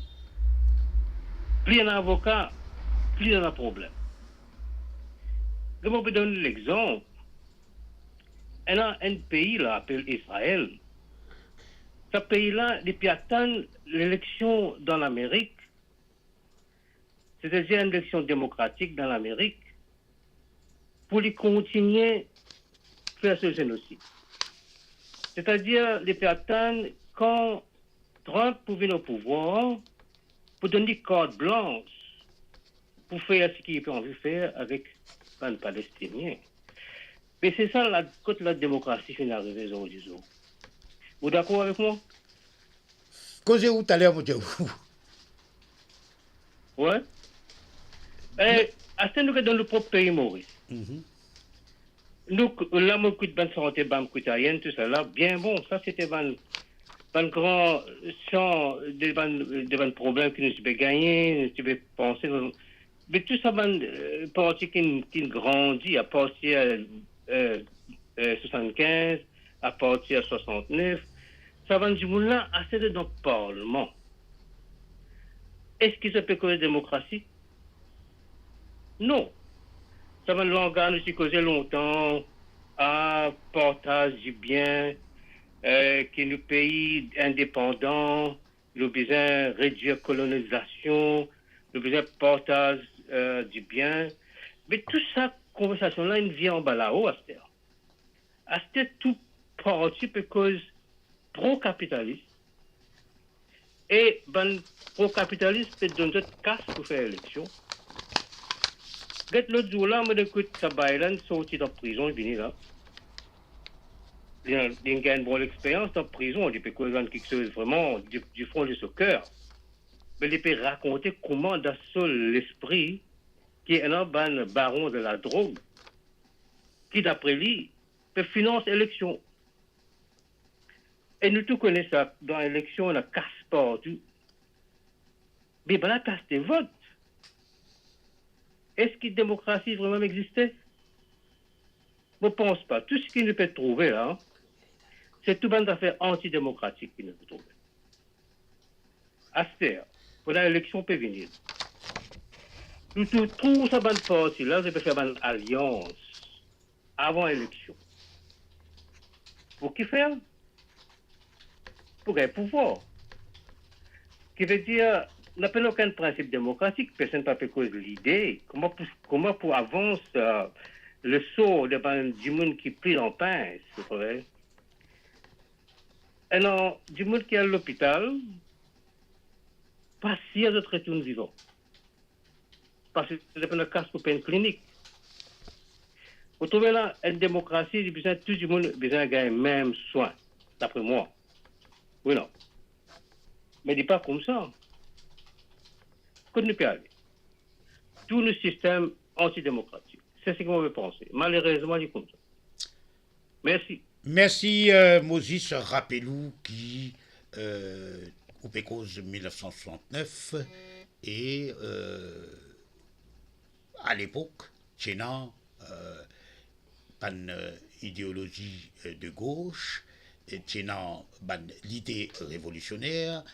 Plus il y a un avocat, plus il y a un problème. Je vais vous donner l'exemple. Elle a un pays là, appelé Israël. Ce pays-là, depuis attendre l'élection dans l'Amérique, c'est-à-dire une élection démocratique dans l'Amérique, pour les continuer à faire ce génocide. C'est-à-dire, depuis attendre quand Trump pouvait au pouvoir, pour donner carte blanche, pour faire ce qu'il peut envie de faire avec les Palestiniens. Mais c'est ça, quand la démocratie finit d'arriver aujourd'hui. Vous êtes d'accord avec moi? Causez-vous tout à l'heure, mon Dieu. Ouais. Et à ce nous dans le propre pays Maurice. Nous, là, mon coup de bonne santé, bonne couturienne, tout ça là, bien bon, ça c'était un grand champ de bonnes problèmes que nous avons gagné, nous avons pensé. Mais tout ça, parti qui grandit à partir de 75, à partir de 69, ça va du monde là, assez de dans le Parlement. Est-ce que ça peut causer la démocratie? Non. Ça va l'organe aussi causer longtemps à partage du bien, que nous pays indépendants, nous besoin réduire la colonisation, nous besoin partage du bien. Mais toute cette conversation-là, il vient en bas là-haut, à cette heure. À cette heure, tout parti peut cause pro-capitaliste. Et ben, pro-capitaliste peut donner d'autres casse pour faire l'élection. L'autre jour-là, je écoute Sabaylan sorti de prison, il vient là. Il a une bonne expérience dans la prison, il peut quelque chose vraiment du fond de son cœur. Mais il peut raconter comment, dans l'esprit, qui est un baron de la drogue, qui, d'après lui, peut financer l'élection. Et nous tous connaissons ça. Dans l'élection, on a casse partout. Mais ben la casse des votes. Est-ce que la démocratie vraiment existait? Je ne pense pas. Tout ce qu'il nous peut trouver là, c'est tout une affaire antidémocratique qu'il nous peut trouver. À ce terme, pour l'élection peut venir. Nous trouvons ça bonne partie là, je peux faire une alliance avant l'élection. Pour qui faire? Pour gagner pouvoir. Qui veut dire, n'a pas aucun principe démocratique, personne ne peut cause l'idée. Comment pour avancer le sort du monde qui plie en pince, c'est vrai? Et non, du monde qui est à l'hôpital, pas si il autres retournent vivants. Parce que c'est pas le cas pour une clinique. Vous trouvez là, une démocratie, il besoin tout le monde besoin de gagner même soin, d'après moi. Oui, non. Mais dis pas comme ça. Qu'on ne peut aller. Tout le système antidémocratique. C'est ce qu'on veut penser. Malheureusement, il est comme ça. Merci. Merci, Moses Rappelou, qui, au Pécose 1969, et à l'époque, Tchénan, une idéologie de gauche, Tchénan, l'idée révolutionnaire,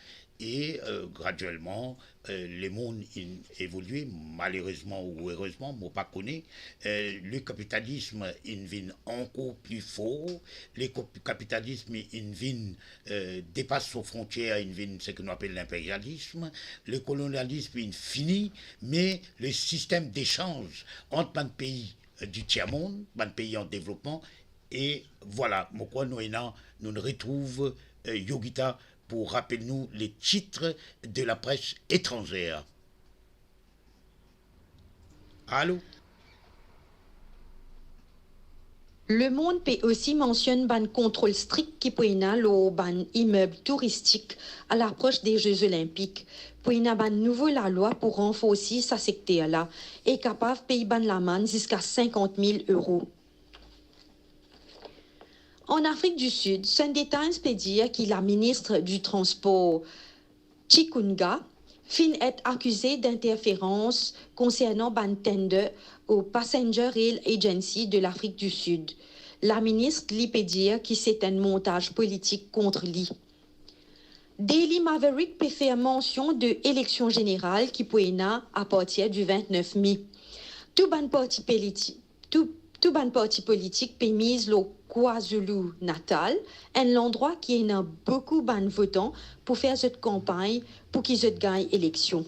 et graduellement, le monde évolue, malheureusement ou heureusement, moi pas connais. Le capitalisme vient encore plus fort, le capitalisme dépasse ses frontières, il vient ce que nous appelons l'impérialisme, le colonialisme fini, mais le système d'échange entre un pays du tiers-monde, un pays en développement, et voilà, pourquoi nous retrouvons Yogita pour rappeler nous les titres de la presse étrangère. Allô? Le Monde peut aussi mentionne un contrôle strict qui peut y avoir ban immeuble touristique à l'approche des Jeux Olympiques. Pour y avoir nouveau la loi pour renforcer sa secteur là et capable de payer ban l'amende jusqu'à 50 000 €. En Afrique du Sud, Sunday Times peut dire que la ministre du Transport, Chikunga, fin est accusé d'interférence concernant ban tender au Passenger Rail Agency de l'Afrique du Sud. La ministre lui peut dire que c'est un montage politique contre lui. Daily Maverick peut faire mention de l'élection générale qui peut être à partir du 29 mai. Tout ban parti politique peut mise le KwaZulu-Natal, un endroit qui a beaucoup de votants pour faire cette campagne pour qu'ils gagnent l'élection.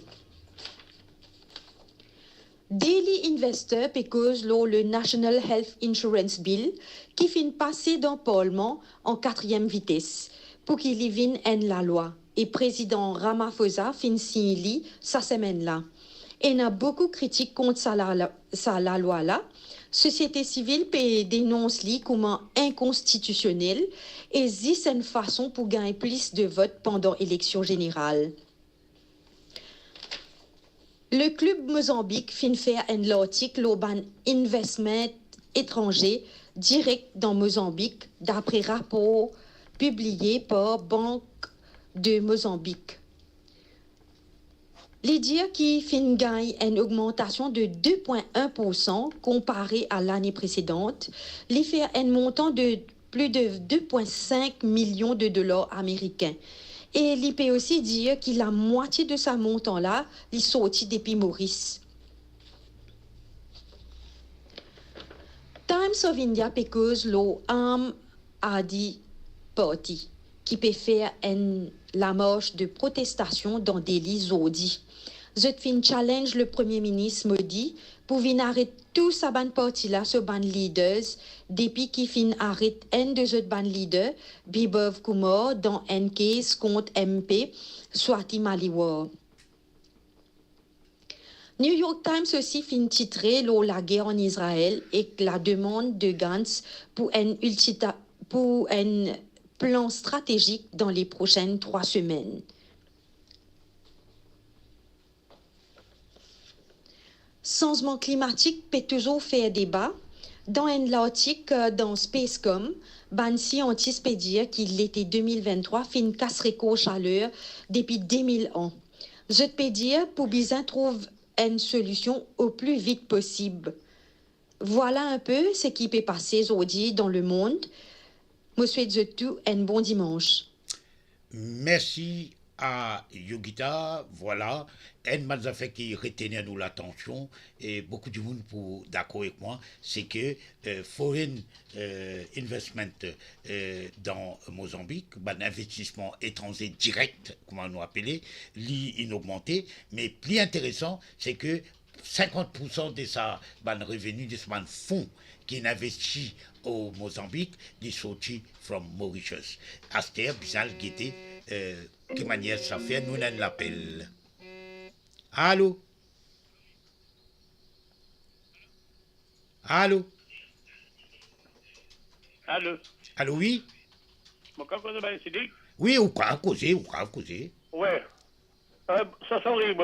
Daily Investor peut cause le National Health Insurance Bill qui finit passer dans le Parlement en 4e vitesse pour qu'il y vienne la loi. Et président Ramaphosa finit signer sa semaine-là. Et il y a beaucoup de critiques contre la loi-là. Société civile peut dénoncer comme inconstitutionnel et dit c'est une façon pour gagner plus de votes pendant l'élection générale. Le club Mozambique fin faire un article au ban investment étranger direct dans Mozambique d'après rapport publié par Banque de Mozambique. Les dire qui fin gagne une augmentation de 2,1% comparé à l'année précédente, les fait un montant de plus de 2,5 millions de dollars américains. Et il peut aussi dire que la moitié de ce montant-là, il sorti depuis Maurice. Times of India peut cause le Aam Aadmi Party, qui peut faire la marche de protestation dans Delhi Zodi. Je fin challenge le Premier ministre Modi pour venir arrêter tout sa ban parti-là, ce ban leaders, depuis qu'il fin arrête un de ce ban leader, Bibhav Kumar, dans un case contre MP, Swati Maliwal. New York Times aussi fin titrer la guerre en Israël et la demande de Gantz pour un plan stratégique dans les prochaines 3 semaines. Changement climatique peut toujours faire débat. Dans un article dans Spacecom, ban scientiste peut dire qu'il l'été 2023 fin casserait qu'aux chaleur depuis 2000 ans. Je peux dire pour bien trouver une solution au plus vite possible. Voilà un peu ce qui peut passer aujourd'hui dans le monde. Je souhaite tout un bon dimanche. Merci à Yogita, voilà, un des affaires qui retenait nous l'attention et beaucoup de monde pour d'accord avec moi, c'est que foreign investment dans Mozambique, investissement étranger direct, comment nous appeler, augmenté, mais plus intéressant, c'est que 50% de sa revenu de ce fonds qui investit au Mozambique, est sorti from Mauritius. Aster, Bizal, Guété, quelle manière ça fait, nous on l'appel. Allô? Allô? Allô? Allô, oui? Oui, ou quoi causer, Ouais. Ça sorry,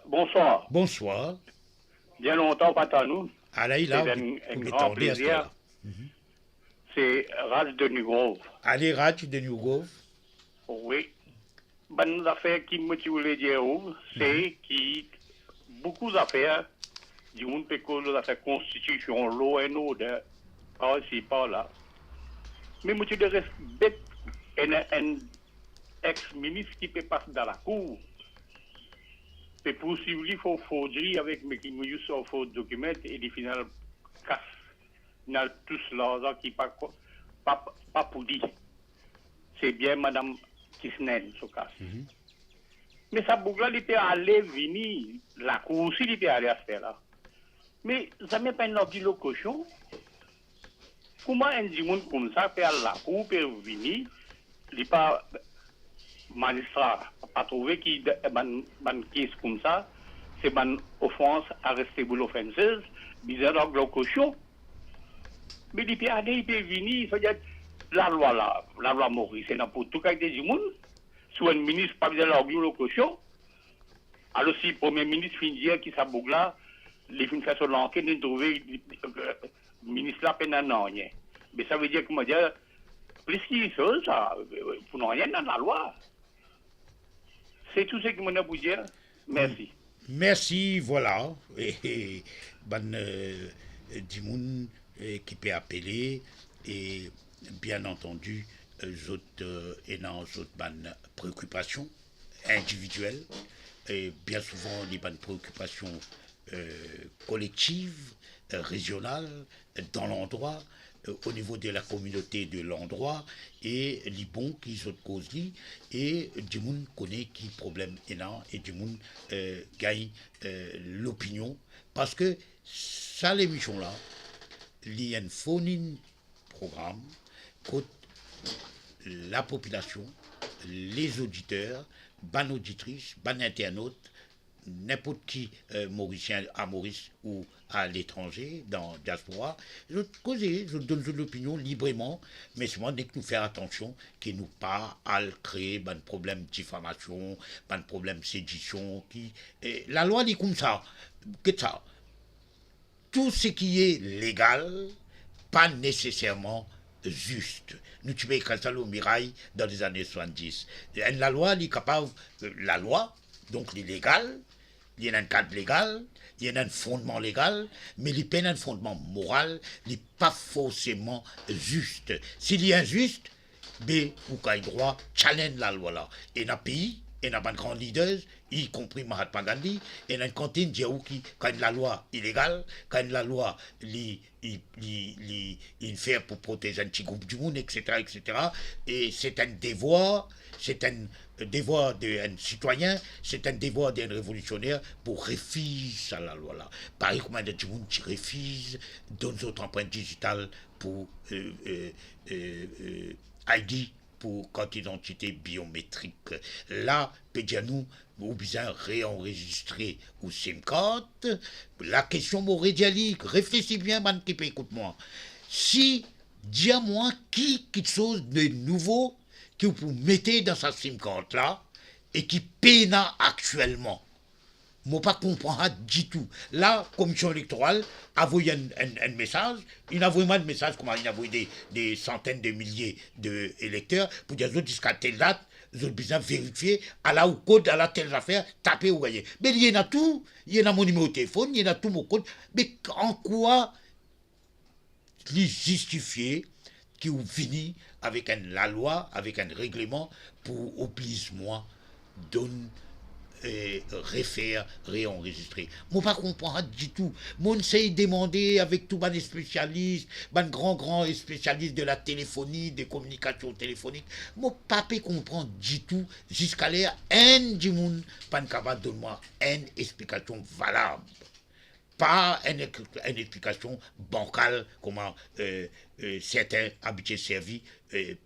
bonsoir. Bonsoir. Bien longtemps, pas tant nous. Allez, là, c'est un grand plaisir. C'est Raj de New Grove. Allez, Raj de New Grove. Oui. Bonne affaire qui me voulais dire, c'est que beaucoup d'affaires, du monde peut causer de la constitution, law and order, par ici, par là. Mais moi, je respecte un ex-ministre qui peut passer dans la cour. C'est possible, il faut forgerie avec mes qui me sont faux documents et les final casse. Il y a tous l'argent qui pas pour dire. C'est bien Madame Kisnen, ce cas. Mais ça boucle, il peut aller venir, la cour aussi, il peut aller à ce faire-là. Mais ça ne met pas une ordre de cochon. Comment un monde comme ça peut aller à la cour, peut venir, il n'est pas magistrat, pas trouvé qu'il y a une case comme ça, c'est une offense, arrestable offenses, bizarre de cochon. Mais il peut aller, il peut venir, c'est-à-dire la loi Maurice, c'est pour tout cas du monde. Soit un ministre pas besoin de le cochon, alors si le premier ministre finit dire qu'il s'est bouclé, il finit faire son enquête, il trouve le ministre là peine à rien. Mais ça veut dire comment dire, plus qu'il fait ça, pour rien dans la loi. C'est tout ce que je peux dire. Merci. Merci, voilà. Et Dimoun qui peut appeler et bien entendu, autres préoccupations individuelles et bien souvent les bonnes préoccupations collectives, régionales, dans l'endroit, au niveau de la communauté de l'endroit et les bons qui sont cause et du monde connaît qui problème énorme et du monde gagne l'opinion parce que ça l'émission là il y a un phone programme côté la population, les auditeurs, ban auditrices, ban internautes, n'importe qui mauricien à Maurice ou à l'étranger, dans diaspora, je causer, je donne l'opinion librement, mais seulement dès que nous faire attention, que nous pas à créer un problème de diffamation, un problème de sédition, la loi dit comme ça, que ça, tout ce qui est légal, pas nécessairement juste. Nous tu peux écrire ça au mirail dans les années 70. La loi est capable, la loi, donc l'illégal, il y a un cadre légal, il y a un fondement légal, mais il n'y a pas un fondement moral, il n'est pas forcément juste. S'il est injuste, ben, vous avez droit, challenge la loi là. Et dans le pays, et dans les grands leaders, y compris Mahatma Gandhi, et dans une cantine, qui, quand la loi illégale, quand la loi il fait pour protéger un petit groupe du monde, etc., etc. Et c'est un devoir d'un citoyen, c'est un devoir d'un révolutionnaire pour refuser à la loi là. Pareil comme un du monde qui refuse dans notre empreinte digitale pour ID, pour carte d'identité biométrique. Là, peut dire nous, ou bien réenregistrer ou SIM card. La question m'aurait dit, réfléchis bien, man, qui peut écoute-moi. Si, dis-moi qui quelque chose de nouveau que vous mettez dans sa SIM card là et qui peine actuellement. Moi, pas comprendre du tout. La commission électorale a envoyé un message. Il a envoyé un message, comment il a envoyé des centaines de milliers d'électeurs pour dire jusqu'à telle date, vous avez besoin de vérifier à la ou code, à la telle affaire, taper ou voyez. Mais il y en a tout. Il y en a mon numéro de téléphone, il y en a tout mon code. Mais en quoi les justifier qui ont fini avec la loi, avec un règlement pour oblige-moi donne réenregistrer. Moi, pas comprendre du tout. Moi, essaye de demander avec tous les spécialistes, les grands spécialistes de la téléphonie, des communications téléphoniques. Moi, pas comprendre du tout jusqu'à l'air, un du monde, pas capable de donner une explication valable. Pas une explication bancale, comment certains habitués servis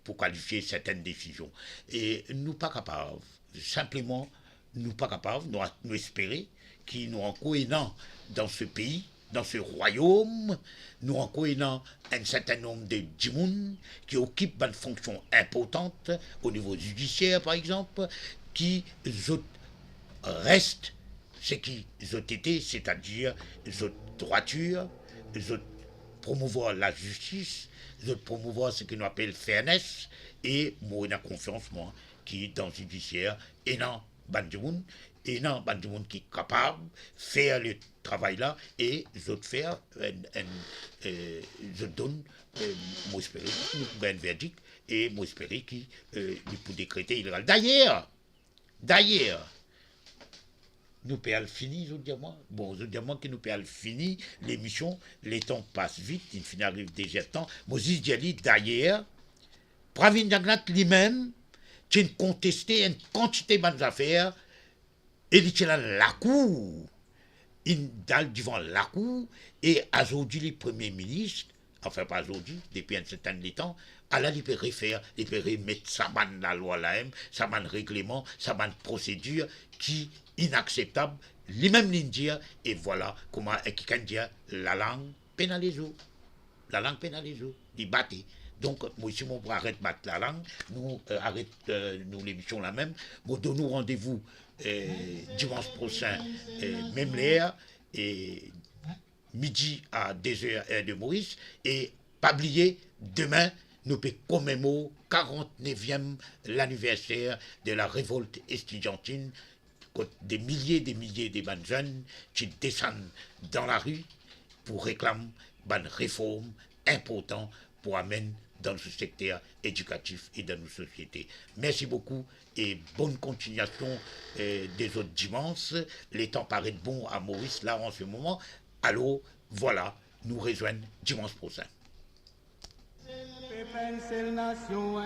pour qualifier certaines décisions. Et nous pas capables, simplement, nous pas capables, nous espérer qu'ils nous en cohérent dans ce pays, dans ce royaume, nous en cohérent un certain nombre de djimoun qui occupent une fonction importante au niveau judiciaire, par exemple, qui restent ce qu'ils ont été, c'est-à-dire les droiture, les promouvoir la justice, les promouvoir ce que nous appelle fairness, et moi, une confiance, moi, qui dans le judiciaire, et non, Bandimoun, et non, Bandimoun qui est capable de faire le travail là, et je faire, je donne, moi espérer, un verdict, et moi espérer qu'il peut décréter illégal. D'ailleurs, nous payons fini, je dis moi. Bon, je dis moi que nous payons fini, l'émission, les temps passent vite, il finit arrive déjà le temps. Moses Diali, d'ailleurs, Pravin Jagnat lui-même, qui a contesté une quantité de bonnes affaires, et il était là la cour, il dalle devant la cour, et aujourd'hui, le Premier ministre, enfin pas aujourd'hui, depuis un certain temps, alors il peut refaire, il peut remettre sa bonne la loi là-même, sa bonne règlement, sa bonne procédure, qui inacceptable, les mêmes lignes dire, et voilà comment quelqu'un dit la langue pénalise. La langue pénalise, il battait. Donc, moi, si on arrête de battre la langue, nous arrête nous l'émission la même. Nous donnons rendez-vous dimanche prochain, même l'heure, et midi à 2h de Maurice, et pas oublier, demain, nous pouvons commémorer 49e l'anniversaire de la révolte estudiantine, des milliers de bonnes jeunes qui descendent dans la rue pour réclamer une réforme importante pour amener dans ce secteur éducatif et dans nos sociétés. Merci beaucoup et bonne continuation des autres dimanches. Les temps paraissent bons à Maurice là en ce moment. Alors voilà, nous rejoignons dimanche prochain. Pencil nation,